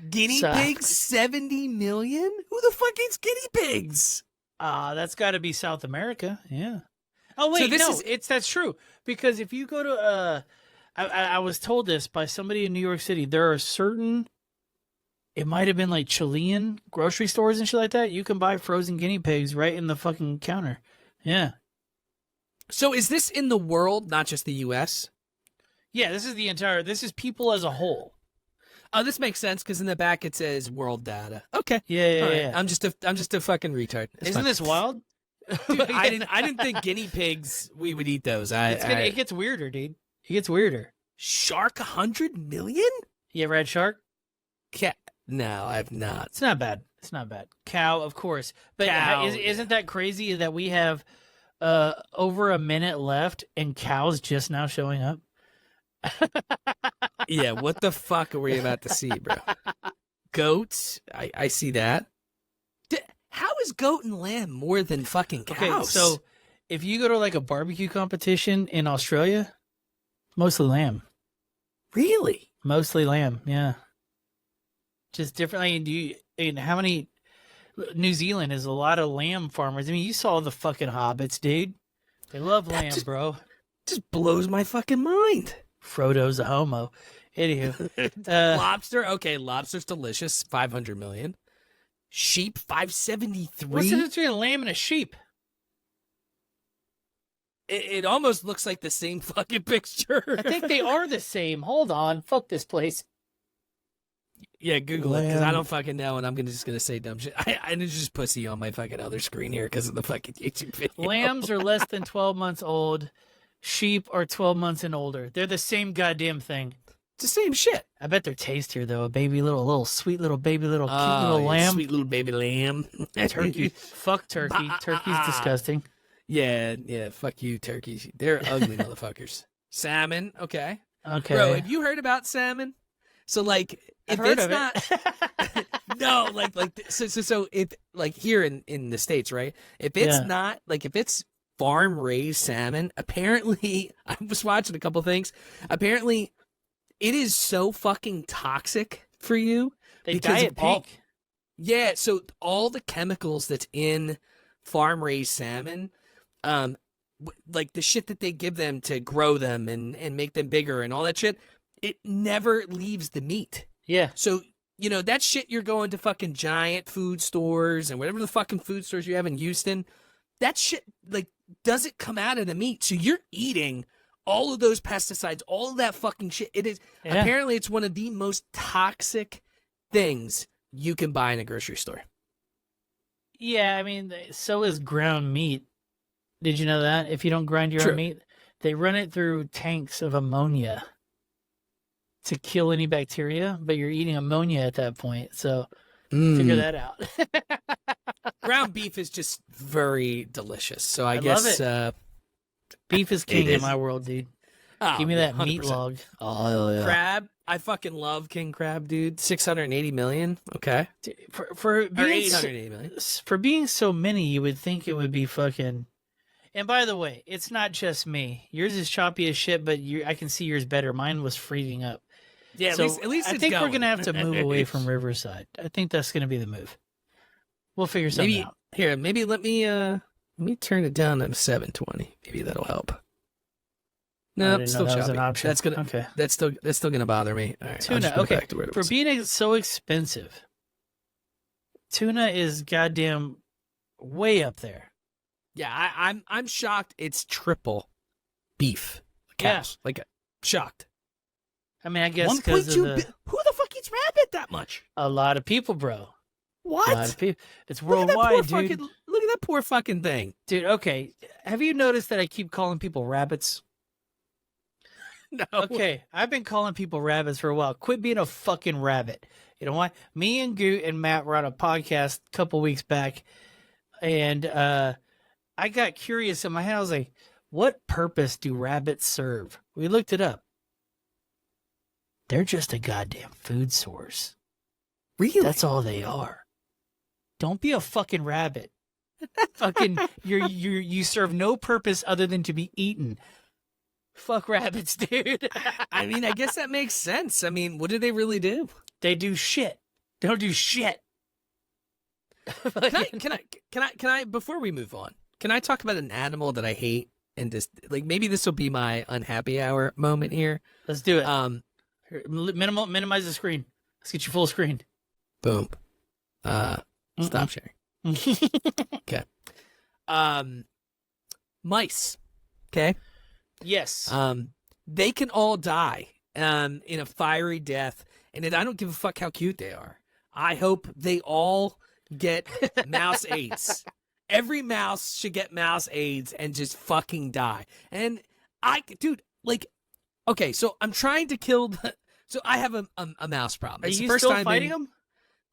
Guinea pigs 70 million? Who the fuck eats guinea pigs? That's got to be South America. Yeah. Oh wait, that's true. Because if you go to I was told this by somebody in New York City. There are certain, it might have been like Chilean grocery stores and shit like that. You can buy frozen guinea pigs right in the fucking counter. Yeah. So is this in the world, not just the U.S.? Yeah, this is people as a whole. Oh, this makes sense because in the back it says world data. Okay. Yeah. I'm just a fucking retard. Isn't this wild? Dude, I didn't think guinea pigs we would eat those. It gets weirder, dude. It gets weirder. Shark 100 million? You ever had shark? Cat? No, I've not. It's not bad. Cow, of course. But isn't that crazy that we have over a minute left and cows just now showing up? Yeah, what the fuck are we about to see, bro? Goats? I see that. How is goat and lamb more than fucking cows? Okay, so if you go to like a barbecue competition in Australia, mostly lamb. Really? Mostly lamb, yeah. Just differently. How many? New Zealand is a lot of lamb farmers. I mean, you saw the fucking hobbits, dude. They love lamb, bro. Just blows my fucking mind. Frodo's a homo. Anywho. Lobster? Okay, lobster's delicious. 500 million. Sheep, 573. What's the difference between a lamb and a sheep? It almost looks like the same fucking picture. I think they are the same. Hold on. Fuck this place. Yeah, Google it, because I don't fucking know, and I'm just gonna say dumb shit. I just pussy on my fucking other screen here because of the fucking YouTube video. Lambs are less than 12 months old. Sheep are 12 months and older. They're the same goddamn thing. It's the same shit. I bet they're tastier though. A baby little sweet little baby little cute little lamb. Sweet little baby lamb. Turkey. Fuck turkey. Turkey's disgusting. Yeah, fuck you, turkeys. They're ugly motherfuckers. Salmon, okay. Okay. Bro, have you heard about salmon? So like if it's not no, so if like here in the States, right? If it's not like if it's farm raised salmon, apparently I was watching a couple things. Apparently it is so fucking toxic for you. They dye it pink. Yeah, so all the chemicals that's in farm raised salmon, like the shit that they give them to grow them and make them bigger and all that shit, it never leaves the meat. Yeah. So, that shit you're going to fucking giant food stores and whatever the fucking food stores you have in Houston, that shit, like, doesn't come out of the meat. So you're eating all of those pesticides, all of that fucking shit. It is, apparently it's one of the most toxic things you can buy in a grocery store. Yeah, I mean, so is ground meat. Did you know that? If you don't grind your own meat, they run it through tanks of ammonia to kill any bacteria, but you're eating ammonia at that point. So figure that out. Ground beef is just very delicious. So I guess love it. Beef is king in my world, dude. Oh, Give me that meat 100%. log. Oh yeah. Crab. I fucking love king crab, dude. 680 million. Okay. Dude, for Or being 880 million. for being so many, you would think it would be fucking. And by the way, it's not just me. Yours is choppy as shit, but I can see yours better. Mine was freezing up. Yeah, So at least I it's think we're going. gonna have to move away from Riverside. I think that's gonna be the move. We'll figure something Maybe out. here. Maybe let me turn it down to 720. Maybe that'll help. I No, didn't know still that was choppy. an option. That's gonna. Okay. That's still gonna bother me. All right, I'll Tuna. just put it Okay. back to where it For was. being so expensive, tuna is goddamn way up there. Yeah, I'm shocked. It's triple beef. Cows. Like shocked. I mean, I guess because 1.2. Who the fuck eats rabbit that much? a lot of people, bro. What? A lot of people. It's Look at that poor worldwide, dude. fucking. Look at that poor fucking thing. Dude, okay. Have you noticed that I keep calling people rabbits? No. Okay, I've been calling people rabbits for a while. Quit being a fucking rabbit. You know why? Me and Goot and Matt were on a podcast a couple weeks back, and I got curious in my head. I was like, what purpose do rabbits serve? We looked it up. They're just a goddamn food source. Really? That's all they are. Don't be a fucking rabbit. Fucking, you serve no purpose other than to be eaten. Fuck rabbits, dude. I mean, I guess that makes sense. I mean, what do they really do? They do shit. They don't do shit. Can I before we move on, can I talk about an animal that I hate and just like maybe this will be my unhappy hour moment here? Let's do it. Here, Minimize the screen. Let's get you full screen. boom. Stop sharing. Okay. Mice. Okay. Yes. They can all die in a fiery death, and I don't give a fuck how cute they are. I hope they all get mouse AIDS. Every mouse should get mouse AIDS and just fucking die. And dude, like, okay, so I'm trying to kill so I have a mouse problem. Are It's the you first still time fighting them?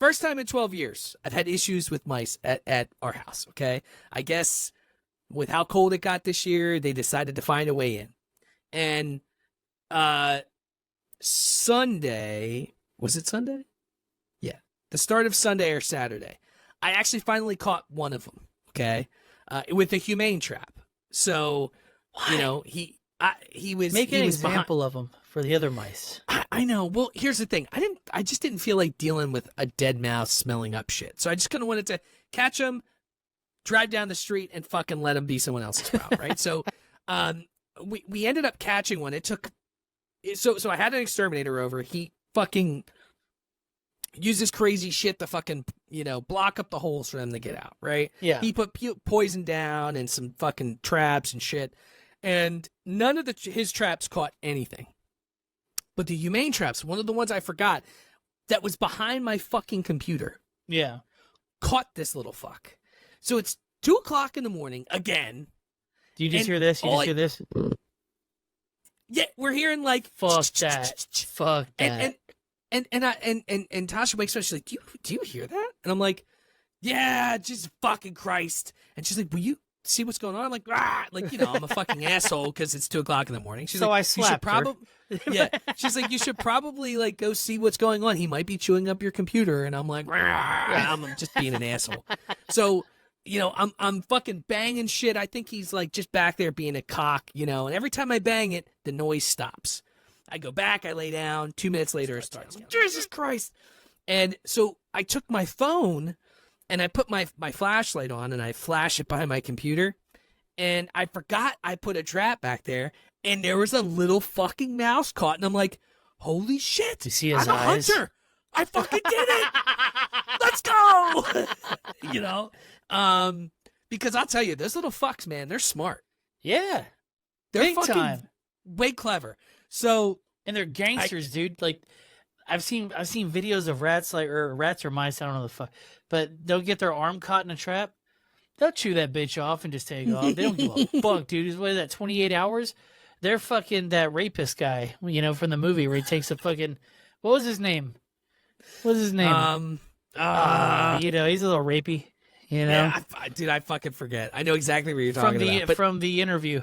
First time in 12 years, I've had issues with mice at our house, okay? I guess with how cold it got this year, they decided to find a way in. And Sunday, was it Sunday? Yeah. The start of Sunday or Saturday, I actually finally caught one of them, okay? With a humane trap. So, you know, he was Make he an was example of them for the other mice. I know. Well, here's the thing. I just didn't feel like dealing with a dead mouse smelling up shit. So I just kind of wanted to catch him, drive down the street, and fucking let him be someone else's problem, right? So, we ended up catching one. It took so I had an exterminator over. He fucking used this crazy shit to fucking block up the holes for them to get out, right? Yeah. He put poison down and some fucking traps and shit, and none of his traps caught anything. But the humane traps, one of the ones I forgot, that was behind my fucking computer, Yeah. caught this little fuck. So it's 2:00 in the morning again. Do you just And hear this? You all just hear this? Yeah, we're hearing like Fuck that. Fuck that. and Tasha wakes up. She's like, "Do you hear that?" And I'm like, "Yeah, Jesus fucking Christ!" And she's like, "Will you see what's going on?" I'm like, "Ah!" Like, I'm a fucking asshole because it's 2:00 in the morning. She's So like, I slapped her. Yeah, she's like, "You should probably like go see what's going on. He might be chewing up your computer." And I'm like, I'm just being an asshole. So, I'm fucking banging shit. I think he's like just back there being a cock, and every time I bang it, the noise stops. I go back, I lay down. 2 minutes later, it starts again. Jesus Christ! And so I took my phone and I put my flashlight on and I flash it by my computer. And I forgot I put a trap back there, and there was a little fucking mouse caught, and I'm like, holy shit! You see his I'm eyes? a hunter. I fucking did it. Let's go. Because I'll tell you, those little fucks, man, they're smart. Yeah. They're Big fucking time. way clever. So And they're gangsters, dude. Like I've seen videos of rats or mice, I don't know the fuck. But they'll get their arm caught in a trap. They'll chew that bitch off and just take off. They don't give a fuck, dude. What is that, 28 hours? They're fucking that rapist guy, from the movie where he takes a fucking, what was his name? What's his name? He's a little rapey, Yeah, dude, I fucking forget. I know exactly what you're talking about. From the interview.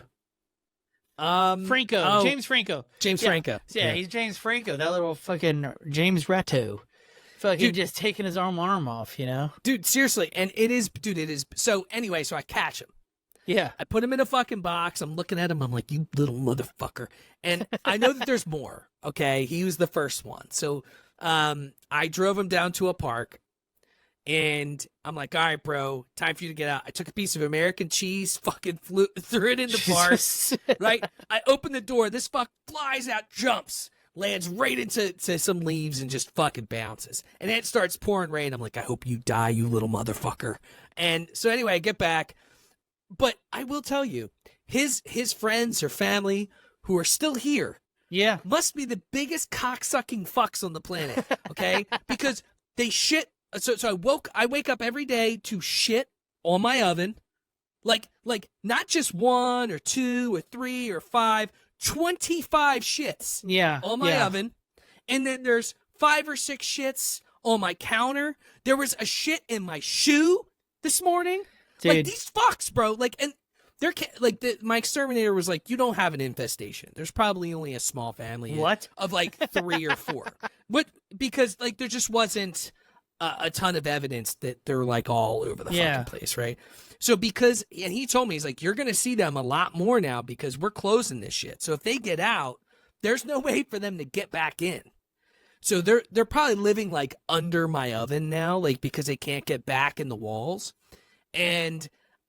Franco, oh, James Franco. James Yeah. Franco. Yeah, he's James Franco. That little fucking James Ratto. Fucking Dude. just taking his arm off, you know? Dude, seriously. And it is. So anyway, so I catch him. Yeah. I put him in a fucking box. I'm looking at him. I'm like, you little motherfucker. And I know that there's more. Okay. He was the first one. So I drove him down to a park. And I'm like, all right, bro, time for you to get out. I took a piece of American cheese, fucking threw it in the park, right? I open the door. This fuck flies out, jumps, lands right into some leaves and just fucking bounces. And then it starts pouring rain. I'm like, I hope you die, you little motherfucker. And so anyway, I get back. But I will tell you, his friends or family who are still here Yeah. must be the biggest cocksucking fucks on the planet, okay? Because they shit. So I wake up every day to shit on my oven, like not just 1 or 2 or 3 or 5, 25 shits Yeah. on my yeah. oven, and then there's 5 or 6 shits on my counter. There was a shit in my shoe this morning. Dude. Like these fucks, bro. Like, and they're like my exterminator was like, you don't have an infestation. There's probably only a small family What? of like 3 or 4, but because like there just wasn't a ton of evidence that they're like all over the fucking place, right? So and he told me, he's like, you're gonna see them a lot more now because we're closing this shit. So if they get out, there's no way for them to get back in. So they're probably living like under my oven now, like because they can't get back in the walls. And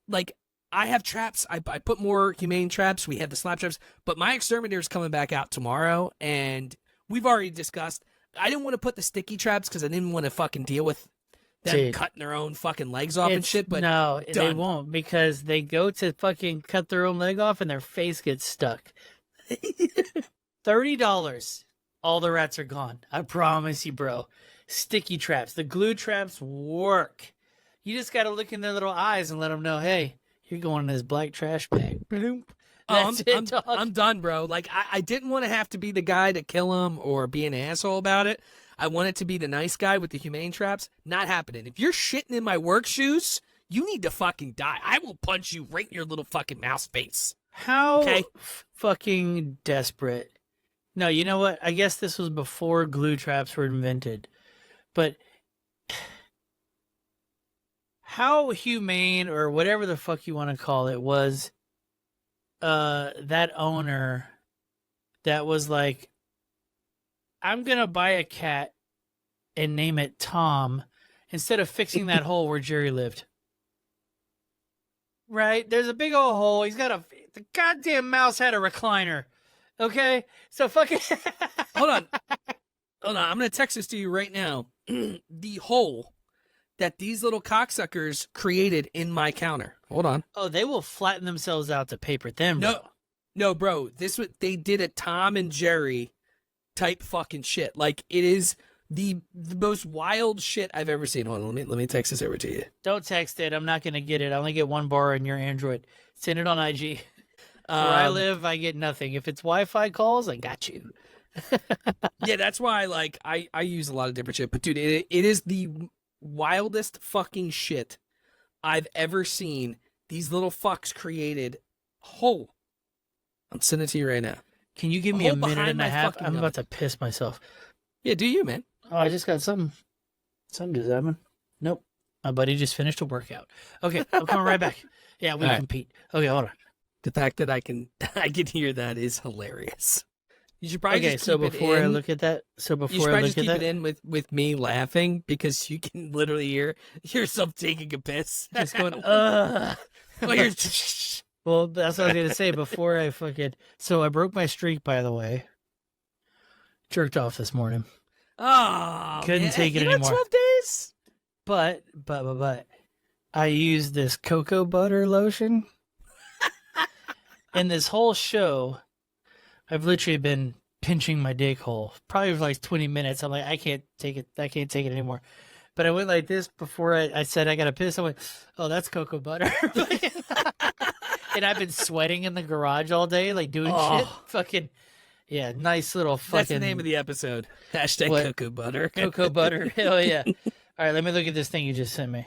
like I have traps. I put more humane traps. We had the slap traps, but my exterminator is coming back out tomorrow, and we've already discussed. I didn't want to put the sticky traps because I didn't want to fucking deal with them Dude. cutting their own fucking legs off and shit. But no, they done. won't because they go to fucking cut their own leg off and their face gets stuck. $30. All the rats are gone. I promise you, bro. Sticky traps. The glue traps work. You just got to look in their little eyes and let them know, hey, you're going in this black trash bag. That's it, dog. I'm done, bro. Like, I didn't want to have to be the guy to kill him or be an asshole about it. I wanted to be the nice guy with the humane traps. Not happening. If you're shitting in my work shoes, you need to fucking die. I will punch you right in your little fucking mouse face. How Okay. fucking desperate. No, you know what? I guess this was before glue traps were invented. But how humane or whatever the fuck you want to call it was that owner that was like, I'm going to buy a cat and name it Tom instead of fixing that hole where Jerry lived. Right? There's a big old hole. The goddamn mouse had a recliner. Okay? So fucking. Hold on. I'm going to text this to you right now. The hole that these little cocksuckers created in my counter. Hold on. Oh, they will flatten themselves out to paper thin, bro. No, bro. They did a Tom and Jerry type fucking shit. Like, it is the most wild shit I've ever seen. Hold on, let me text this over to you. Don't text it. I'm not going to get it. I only get 1 bar on your Android. Send it on IG. Where I live, I get nothing. If it's Wi-Fi calls, I got you. Yeah, that's why like I use a lot of different shit. But dude, it is the wildest fucking shit I've ever seen. These little fucks created a hole. I'm sending it to you right now. Can you give me a minute and a half? I'm about to piss myself. Yeah, do you, man? Oh, I just got something just happened. Nope. My buddy just finished a workout. Okay, I'm coming right back. Yeah, we All right. compete. Okay, hold on. The fact that I can hear that is hilarious. You should probably Okay, just so keep before it I in. look at that, You should probably just keep it in with me laughing because you can literally hear yourself taking a piss. just going, ugh. Well, you're Well, that's what I was going to say before I fucking. So I broke my streak, by the way. Jerked off this morning. oh, Couldn't man. take it You know, anymore. 12 days. But I used this cocoa butter lotion. And this whole show, I've literally been pinching my dick hole. Probably for like 20 minutes. I'm like, I can't take it. I can't take it anymore. But I went like this before I said I got to piss. I went, oh, that's cocoa butter. And I've been sweating in the garage all day, like doing shit. Fucking, yeah, nice little fucking. That's the name of the episode. Hashtag What? cocoa butter. Cocoa butter. Hell yeah. All right, let me look at this thing you just sent me.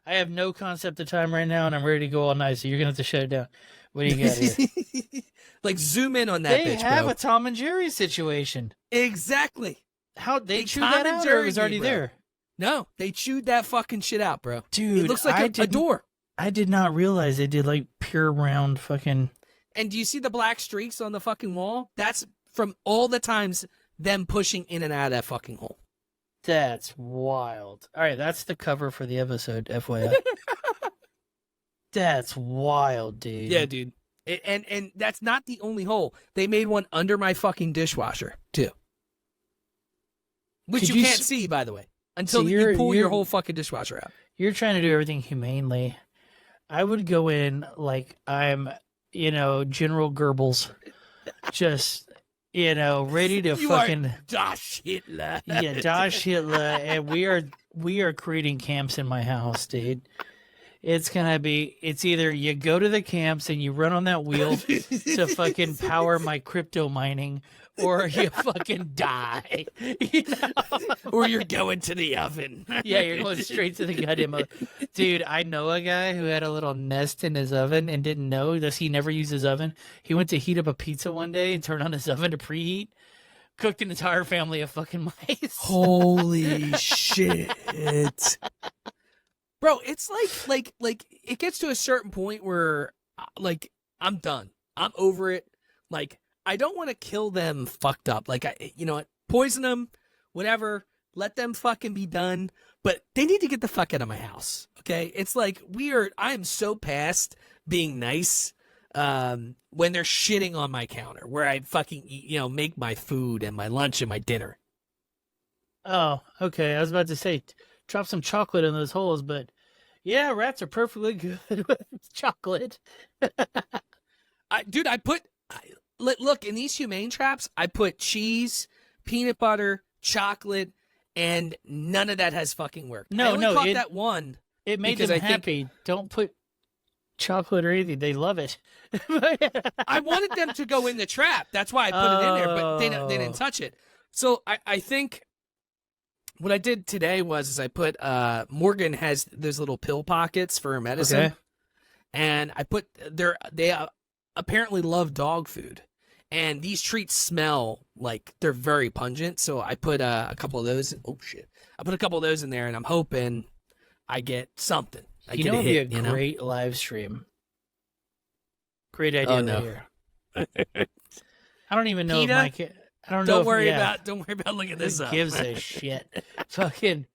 I have no concept of time right now, and I'm ready to go all night. So you're gonna have to shut it down. What do you got here? Like zoom in on that They bitch, have bro. a Tom and Jerry situation. Exactly. How they They chewed Tom that and out, or it Jerry was me, already bro. there? No, they chewed that fucking shit out, bro. Dude, It looks like a door. I did not realize they did like pure round fucking. And do you see the black streaks on the fucking wall? That's from all the times them pushing in and out of that fucking hole. That's wild. All right, that's the cover for the episode, FYI. That's wild, dude. Yeah, dude. And that's not the only hole. They made one under my fucking dishwasher, too. Which Could you you can't s- see, by the way, until So you pull your you're- whole fucking dishwasher out. You're trying to do everything humanely. I would go in like I'm, General Goebbels, just, ready to You fucking are Josh Hitler. yeah, Josh Hitler, and we are creating camps in my house, dude. It's either you go to the camps and you run on that wheel to fucking power my crypto mining, or you fucking die. Or you're going to the oven. Yeah, you're going straight to the goddamn oven. Dude, I know a guy who had a little nest in his oven and didn't know that he never used his oven. He went to heat up a pizza one day and turned on his oven to preheat. Cooked an entire family of fucking mice. Holy shit. Bro, it's like it gets to a certain point where like I'm done. I'm over it. Like I don't want to kill them fucked up. Like poison them, whatever. Let them fucking be done. But they need to get the fuck out of my house. Okay? It's like I am so past being nice when they're shitting on my counter where I fucking eat, make my food and my lunch and my dinner. Oh, okay. I was about to say, drop some chocolate in those holes, but yeah, rats are perfectly good with chocolate. Look, in these humane traps, I put cheese, peanut butter, chocolate, and none of that has fucking worked. I only caught that one. It made because them I think- happy. Don't put chocolate or anything. They love it. I wanted them to go in the trap. That's why I put it in there, but they didn't touch it. So I think what I did today was I put Morgan has those little pill pockets for her medicine, Okay. and I put they apparently love dog food, and these treats smell like they're very pungent. So I put a couple of those. Oh shit! I put a couple of those in there, and I'm hoping I get something. I get It'd be a hit, great live stream. Great idea Oh, no. right here. I don't even know PETA? if my kid. I don't know. Don't worry yeah. about looking this Who up. gives a shit? Fucking.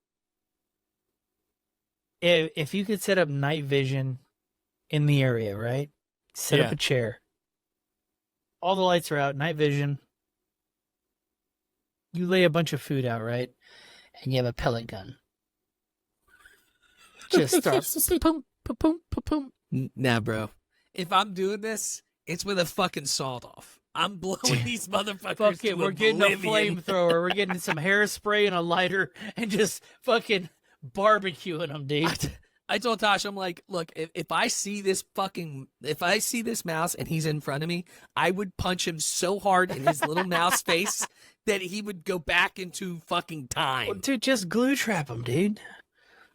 If you could set up night vision in the area, right? Set up Yeah. a chair. All the lights are out, night vision. You lay a bunch of food out, right? And you have a pellet gun. Just start boom, boom, boom. Nah, bro. If I'm doing this, it's with a fucking sawed off. I'm blowing these motherfuckers. Fuck it, to we're getting a oblivion. flamethrower. We're getting some hairspray and a lighter and just fucking barbecuing them, dude. I told Tosh, I'm like, look, if I see this mouse and he's in front of me, I would punch him so hard in his little mouse face that he would go back into fucking time. Well, dude, just glue trap them, dude.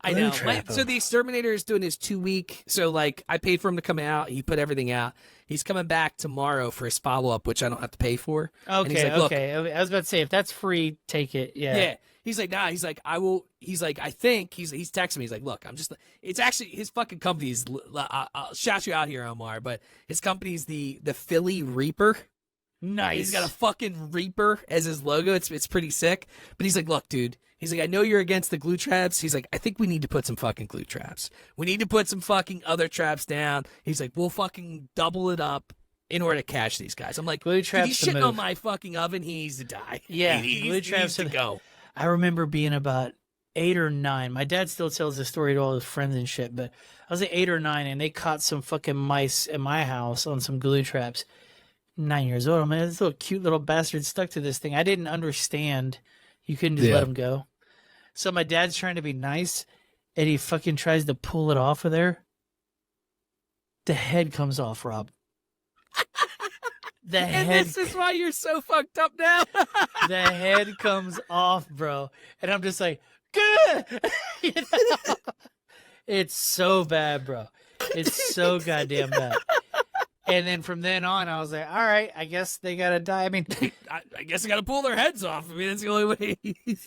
I glue know. trap So him. the exterminator is doing his 2 week. So like, I paid for him to come out. He put everything out. He's coming back tomorrow for his follow up, which I don't have to pay for. And he's Okay, like, look, okay. I was about to say, if that's free, take it. Yeah. Yeah. He's like, nah. He's like, I will. He's like, I think. He's texting me. He's like, look, I'm just. It's actually his fucking company's. I'll shout you out here, Omar. But his company's the Philly Reaper. Nice. He's got a fucking Reaper as his logo. It's pretty sick. But he's like, look, dude. He's like, I know you're against the glue traps. He's like, I think we need to put some fucking glue traps. We need to put some fucking other traps down. He's like, we'll fucking double it up in order to catch these guys. I'm like, Glue dude, traps he's the shitting move. on my fucking oven. He needs to die. Yeah, he glue needs traps to are the- go. I remember being about 8 or 9. My dad still tells the story to all his friends and shit, but I was like 8 or 9, and they caught some fucking mice in my house on some glue traps. 9 years old, man. This little cute little bastard stuck to this thing. I didn't understand. You couldn't just Yeah. let him go. So my dad's trying to be nice, and he fucking tries to pull it off of there. The head comes off, Rob. The And head this is why you're so fucked up now. the head comes off, bro. And I'm just like, good. You know? It's so bad, bro. It's so goddamn bad. And then from then on, I was like, all right, I guess they gotta die. I mean, I guess I got to pull their heads off. I mean, that's the only way.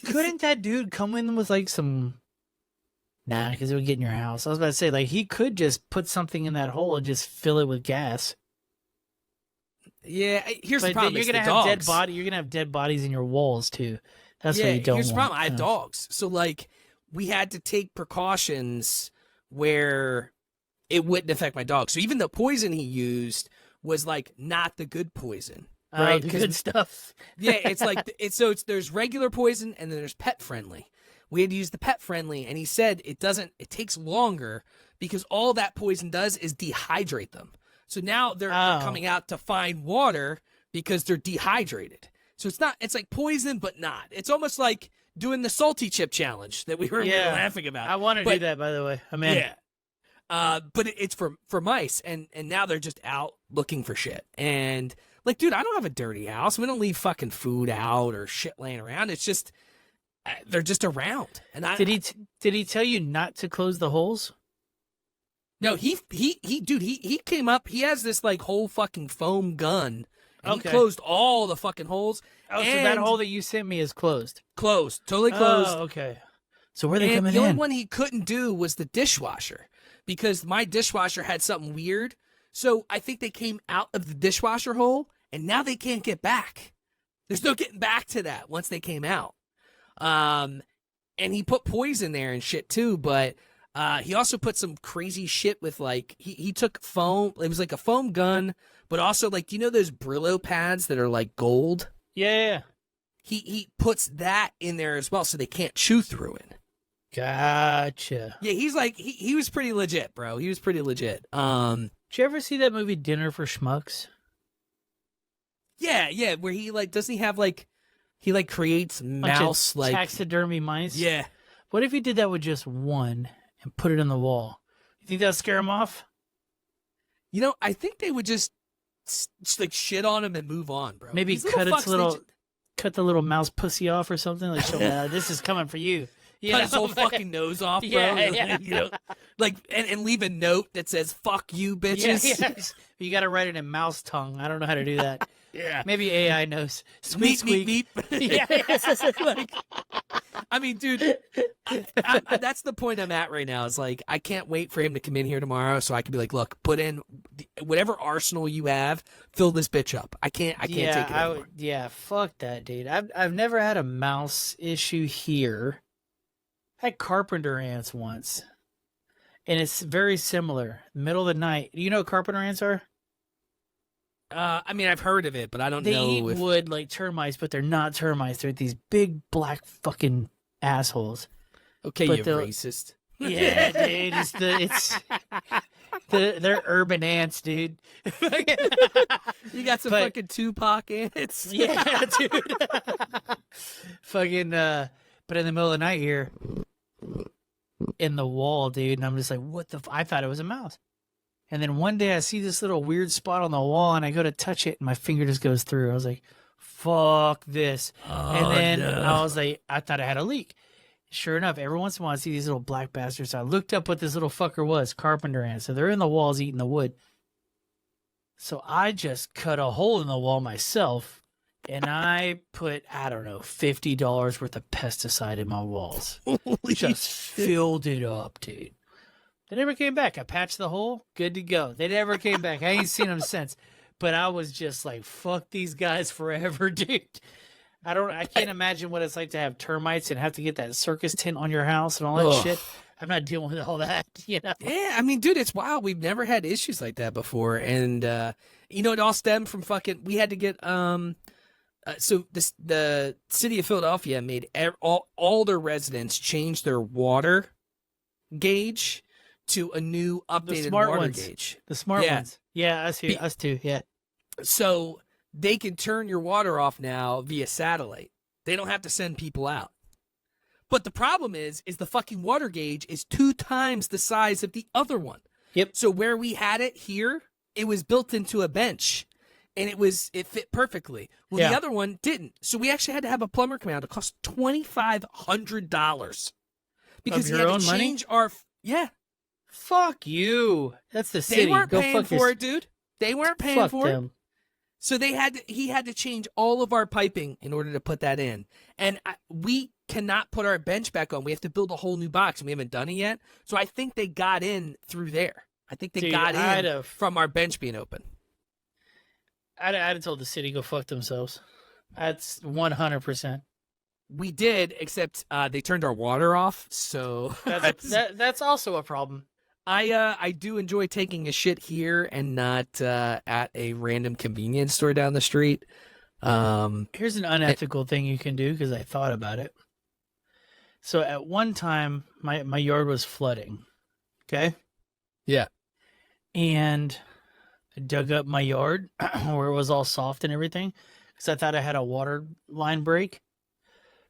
couldn't that dude come in with like some? Nah, because it would get in your house. I was about to say, like, he could just put something in that hole and just fill it with gas. Yeah, here's the But problem. then It's you're gonna the have dogs. You're gonna have dead bodies in your walls too. That's Yeah, what you don't here's the want. problem. I have dogs. So, like, we had to take precautions where it wouldn't affect my dog. So even the poison he used was, like, not the good poison. Right? The good stuff. Yeah, it's like, there's regular poison and then there's pet friendly. We had to use the pet friendly, and he said it takes longer because all that poison does is dehydrate them. So now they're coming out to find water because they're dehydrated. So it's like poison, but not. It's almost like doing the salty chip challenge that we were laughing about. I want to do that, by the way. I'm in. Yeah. But it's for mice, and now they're just out looking for shit. And, like, dude, I don't have a dirty house. We don't leave fucking food out or shit laying around. It's just they're just around. And did he tell you not to close the holes? No, he came up. He has this, like, whole fucking foam gun, and he closed all the fucking holes. Oh, so that hole that you sent me is closed. Closed, totally closed. Oh, okay. So where are they coming in? The only one he couldn't do was the dishwasher because my dishwasher had something weird. So I think they came out of the dishwasher hole, and now they can't get back. There's no getting back to that once they came out. And he put poison there and shit too, but he also put some crazy shit with, like, he took foam. It was like a foam gun, but also, like, do you know those Brillo pads that are like gold? Yeah. He puts that in there as well so they can't chew through it. Gotcha. Yeah, he's like, he was pretty legit, bro. He was pretty legit. Did you ever see that movie Dinner for Schmucks? Yeah, where he, like, doesn't he have, like, he, like, creates mouse, like, taxidermy mice? Yeah. What if he did that with just one and put it on the wall? You think that'll scare him off? You know, I think they would just like, shit on him and move on, bro. Maybe cut the little mouse pussy off or something. Like, show this is coming for you. Cut his whole fucking nose off, bro. Yeah. You know, like, and leave a note that says, fuck you, bitches. Yeah. You got to write it in mouse tongue. I don't know how to do that. Yeah. Maybe AI knows. Squeak, squeak. Meep. Yeah. Like, I mean, dude, that's the point I'm at right now. Is like, I can't wait for him to come in here tomorrow so I can be like, look, put in whatever arsenal you have, fill this bitch up. I can't take it anymore. Yeah, fuck that, dude. I've never had a mouse issue here. I had carpenter ants once, and it's very similar. Middle of the night. Do you know what carpenter ants are? I mean, I've heard of it, but I don't know. They eat wood like termites, but they're not termites. They're these big black fucking assholes. Okay, but you racist. Yeah, dude. They're urban ants, dude. You got some fucking Tupac ants. Yeah, dude. Fucking, but in the middle of the night here, in the wall, dude, and I'm just like, what the? I thought it was a mouse. And then one day I see this little weird spot on the wall, and I go to touch it, and my finger just goes through. I was like, fuck this. And then I was like, I thought I had a leak. Sure enough, every once in a while I see these little black bastards. So I looked up what this little fucker was, carpenter ants. So they're in the walls eating the wood. So I just cut a hole in the wall myself, and I put, I don't know, $50 worth of pesticide in my walls. Holy just shit. Filled it up, dude. They never came back. I patched the hole. Good to go. They never came back. I ain't seen them since. But I was just like, fuck these guys forever, dude. I can't imagine what it's like to have termites and have to get that circus tent on your house and all that shit. I'm not dealing with all that, you know? Yeah, I mean, dude, it's wild. We've never had issues like that before. And, you know, it all stemmed from we had to get, so the city of Philadelphia made all their residents change their water gauge to a new updated water gauge. The smart ones. Yeah, us too, yeah. So they can turn your water off now via satellite. They don't have to send people out. But the problem is the fucking water gauge is 2 times the size of the other one. Yep. So where we had it here, it was built into a bench, and it fit perfectly. Well, the other one didn't. So we actually had to have a plumber come out. It cost $2,500 because of your own money? change our Fuck you. That's the city. They weren't Go paying fuck for it, dude. They weren't paying Fuck for it. them. So he had to change all of our piping in order to put that in. And we cannot put our bench back on. We have to build a whole new box, and we haven't done it yet. So I think they got in through there. I think they got in from our bench being open. I'd have told the city go fuck themselves. That's 100%. We did, except they turned our water off. So that's also a problem. I do enjoy taking a shit here and not at a random convenience store down the street. Here's an unethical thing you can do, because I thought about it. So at one time, my yard was flooding. Okay? Yeah. And I dug up my yard where it was all soft and everything, because I thought I had a water line break.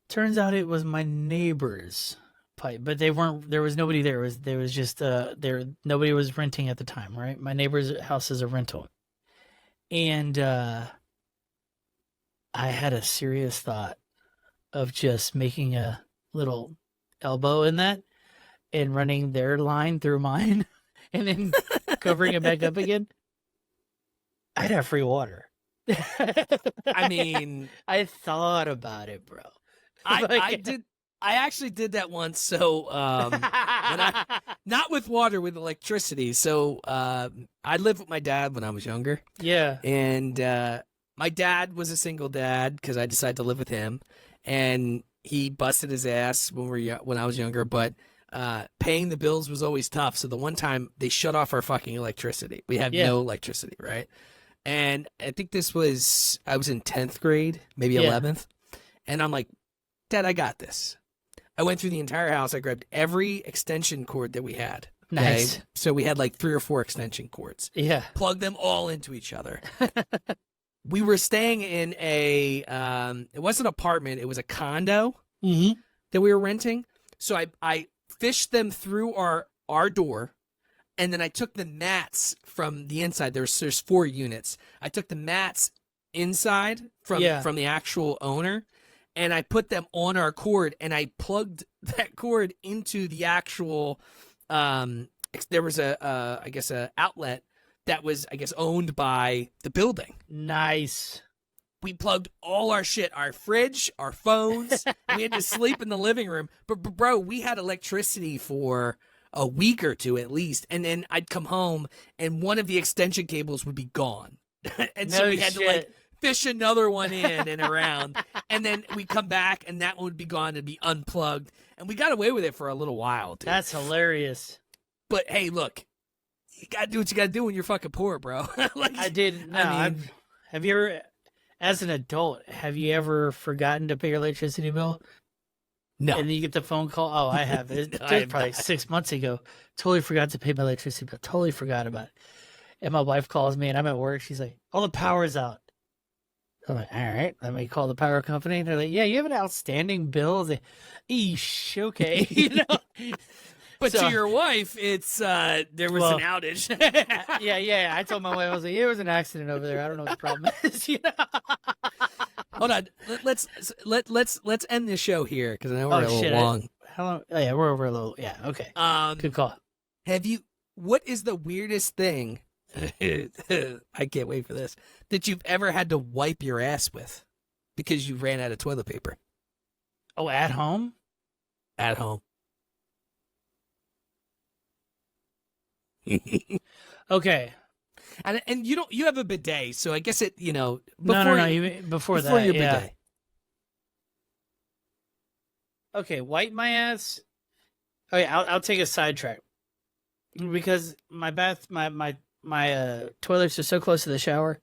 Turns out it was my neighbor's pipe, but there was nobody there. There was just nobody was renting at the time, right? My neighbor's house is a rental. And I had a serious thought of just making a little elbow in that and running their line through mine and then covering it back up again. I'd have free water. I mean, I thought about it, bro. I actually did that once. So, not with water, with electricity. So, I lived with my dad when I was younger. Yeah. And my dad was a single dad because I decided to live with him, and he busted his ass when I was younger. But paying the bills was always tough. So the one time they shut off our fucking electricity, we had no electricity, right? And I think I was in 10th grade, maybe 11th, and I'm like, Dad, I got this. I went through the entire house. I grabbed every extension cord that we had. Nice. Okay? So we had like 3 or 4 extension cords. Yeah. Plugged them all into each other. We were staying in it wasn't an apartment. It was a condo that we were renting. So I fished them through our door, and then I took the mats from the inside. There's 4 units. I took the mats inside from the actual owner, and I put them on our cord, and I plugged that cord into the actual, there was a outlet that was, I guess, owned by the building. Nice. We plugged all our shit, our fridge, our phones. We had to sleep in the living room. But bro, we had electricity for a week or 2 at least. And then I'd come home, and one of the extension cables would be gone. And so we had to fish another one in and around, and then we come back and that one would be gone and be unplugged, and we got away with it for a little while, dude. That's hilarious. But hey, look, you gotta do what you gotta do when you're fucking poor, bro. I did. No, I mean, have you ever, as an adult, have you ever forgotten to pay your electricity bill? No. And then you get the phone call. Oh, I have. It was probably 6 months ago. Totally forgot to pay my electricity bill. Totally forgot about it. And my wife calls me, and I'm at work. She's like, "Oh, the power's out." I'm like, all right, let me call the power company. And they're like, yeah, you have an outstanding bill. Eesh, okay. You know? But to your wife, it's there was an outage. yeah. I told my wife, I was like, yeah, there was an accident over there. I don't know what the problem is. You know? Hold on, let's end this show here because I know we're a little long. How long? Oh, yeah, we're over a little. Yeah, okay. Good call. What is the weirdest thing? I can't wait for this. That you've ever had to wipe your ass with because you ran out of toilet paper? Oh, at home? At home. Okay. And you have a bidet, so I guess it, no, before that, your bidet. Okay, wipe my ass. Okay, I'll take a sidetrack because my toilets are so close to the shower.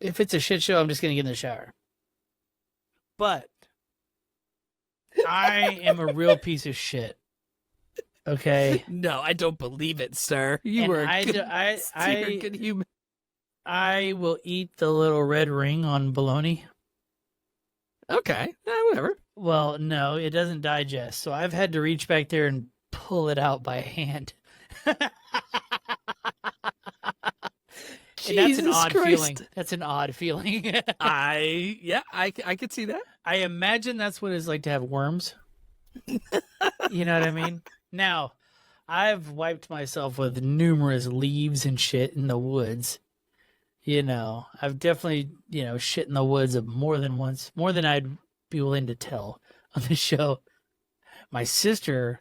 If it's a shit show, I'm just gonna get in the shower. But I am a real piece of shit. Okay. No, I don't believe it, sir. You're a good human. I will eat the little red ring on bologna. Okay, whatever. Well, no, it doesn't digest, so I've had to reach back there and pull it out by hand. And that's an odd feeling. That's an odd feeling. I could see that. I imagine that's what it's like to have worms. You know what I mean? Now, I've wiped myself with numerous leaves and shit in the woods. You know, I've definitely, shit in the woods more than once, more than I'd be willing to tell on the show. My sister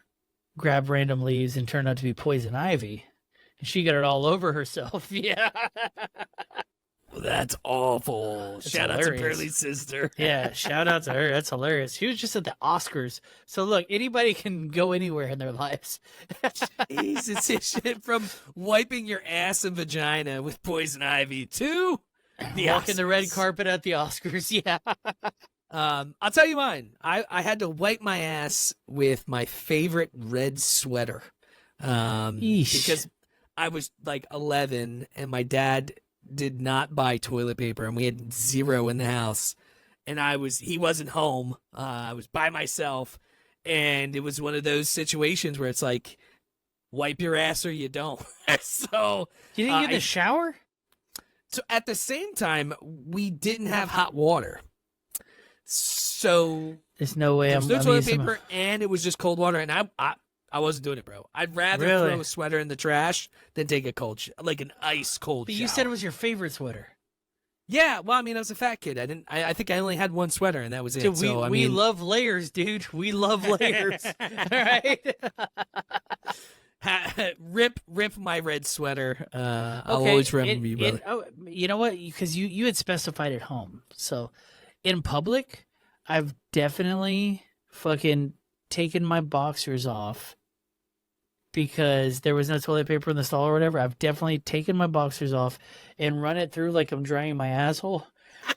grabbed random leaves and turned out to be poison ivy. And she got it all over herself. Yeah. Well, that's awful. That's Shout out hilarious. to Burley's sister. Yeah, shout out to her. That's hilarious. She was just at the Oscars. So look, anybody can go anywhere in their lives. Jesus, it's shit from wiping your ass and vagina with poison ivy to Walking the red Oscars. carpet at the Oscars. Yeah. I'll tell you mine. I had to wipe my ass with my favorite red sweater. Yeesh. Because I was like 11 and my dad did not buy toilet paper and we had zero in the house. And he wasn't home. I was by myself. And it was one of those situations where it's like, wipe your ass or you don't. So You didn't get the shower? So at the same time, we didn't have hot water. So There's no way there's I'm no toilet using paper, and it was just cold water. And I wasn't doing it, bro. I'd rather Really? throw a sweater in the trash than take a like an ice cold But shower. you said it was your favorite sweater. Yeah, well, I mean, I was a fat kid. I think I only had one sweater, and that was it. Dude, so, we I mean, love layers, dude. We love layers. All right. rip my red sweater. I'll always remember you, brother. You know what? Because you had specified at home. So in public, I've definitely fucking taken my boxers off because there was no toilet paper in the stall or whatever. I've definitely taken my boxers off and run it through like I'm drying my asshole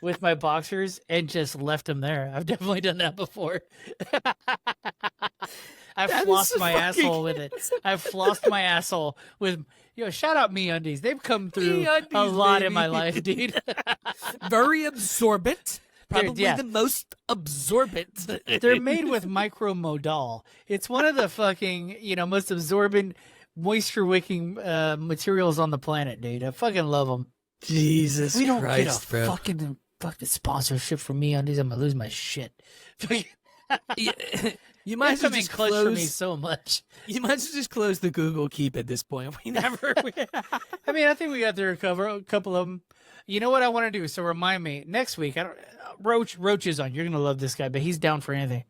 with my boxers and just left them there. I've definitely done that before. I've That is flossed so my fucking- asshole with it. I've flossed my asshole with, shout out MeUndies. They've come through a MeUndies, lot in my baby. life, dude. Very absorbent. Probably yeah. the most absorbent. They're made with micromodal. It's one of the fucking, most absorbent, moisture-wicking materials on the planet, dude. I fucking love them. Jesus We don't Christ, get a bro. fucking sponsorship from MeUndies. I'm gonna lose my shit. Yeah, you might as well coming just close for me close. so much. You might as well just close the Google Keep at this point. We never. I mean, I think we got there a couple of them. You know what I want to do? So remind me next week. Roach is on. You're gonna love this guy, but he's down for anything.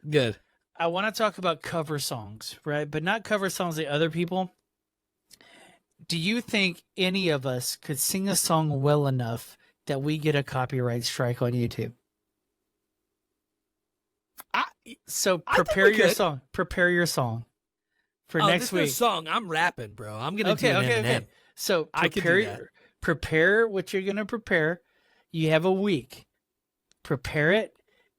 Good. I want to talk about cover songs, right? But not cover songs like other people. Do you think any of us could sing a song well enough that we get a copyright strike on YouTube? So I think prepare we your could. song. Prepare your song for next this week. song, I'm rapping, bro. I'm gonna do an Okay. Eminem. So I could do prepare that. prepare what you're gonna prepare. You have a week. Prepare it,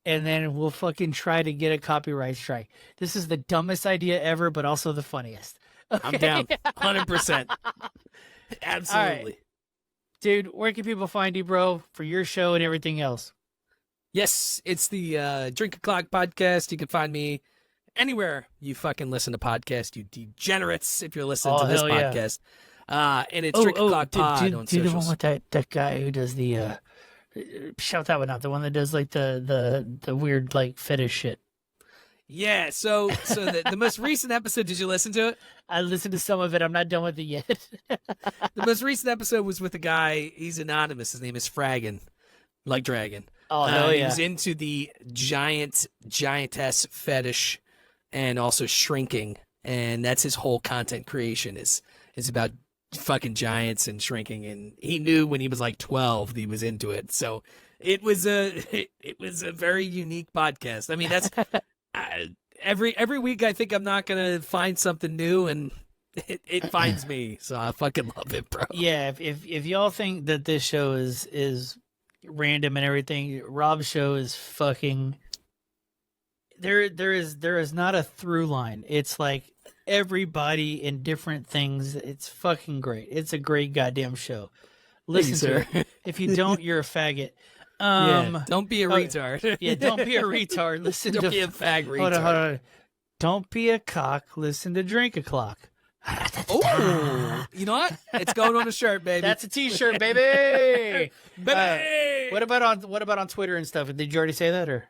and then we'll fucking try to get a copyright strike. This is the dumbest idea ever, but also the funniest. I'm Okay? down, 100%. Absolutely. Dude, where can people find you, bro, for your show and everything else? Yes, it's the Drink O'Clock podcast. You can find me anywhere you fucking listen to podcasts, you degenerates, if you're listening to this hell yeah. podcast. And it's Drink O'Clock Pod on do the one socials. with that guy who does the shout that one out, the one that does like the weird like fetish shit. Yeah, so the most recent episode, did you listen to it? I listened to some of it. I'm not done with it yet. The most recent episode was with a guy, he's anonymous. His name is Fraggin, like Dragon. Oh hell He yeah! was into the giantess fetish and also shrinking. And that's his whole content creation is about fucking giants and shrinking. And he knew when he was like 12 that he was into it. So it was a very unique podcast. I mean, that's every week I think I'm not going to find something new, and it finds me. So I fucking love it, bro. Yeah, if y'all think that this show is random and everything, Rob's show is fucking. There is not a through line. It's like everybody in different things. It's fucking great. It's a great goddamn show. Listen to it. If you don't, you're a faggot. Don't be a retard. Yeah, don't be a retard. Listen Don't to be a fag retard. Hold on. Don't be a cock. Listen to Drink O'Clock. Oh, you know what? It's going on a shirt, baby. That's a T-shirt, baby. Baby! What about on Twitter and stuff? Did you already say that or?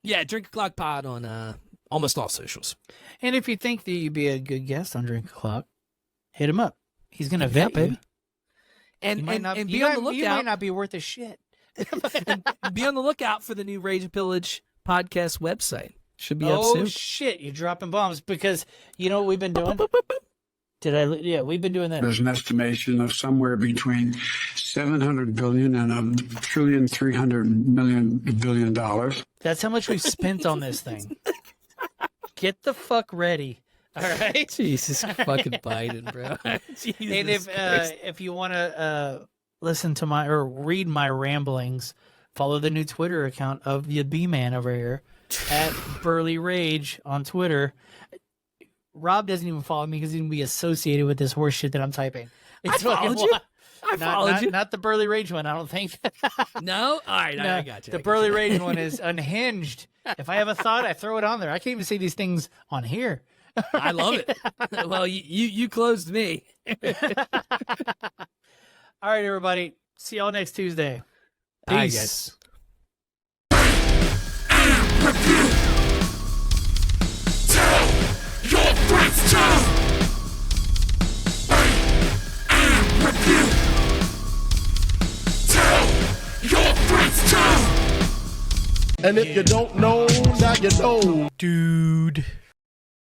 Yeah, Drink O'Clock Pod on almost all socials. And if you think that you'd be a good guest on Drink O'Clock, hit him up. He's going to vet you. And be on the lookout. You might not be worth a shit. Be on the lookout for the new Rage and Pillage podcast website. Should be up soon. Oh, shit. You're dropping bombs because you know what we've been doing? Yeah, we've been doing that. There's an estimation of somewhere between $700 billion and $1.3 billion. That's how much we've spent on this thing. Get the fuck ready. All right? Jesus fucking Biden, bro. Jesus and if you want to listen to or read my ramblings, follow the new Twitter account of the B-Man over here at Burley Rage on Twitter. Rob doesn't even follow me because he's going to be associated with this horse shit that I'm typing. I followed you. Not the Burley Rage one, I don't think. No? All right, no, I got you. The Burley Rage one is unhinged. If I have a thought, I throw it on there. I can't even say these things on here. I love it. Well, you closed me. All right, everybody. See y'all next Tuesday. Peace. Your friends too. Tell your friends too. And if you don't know, now you know. Dude.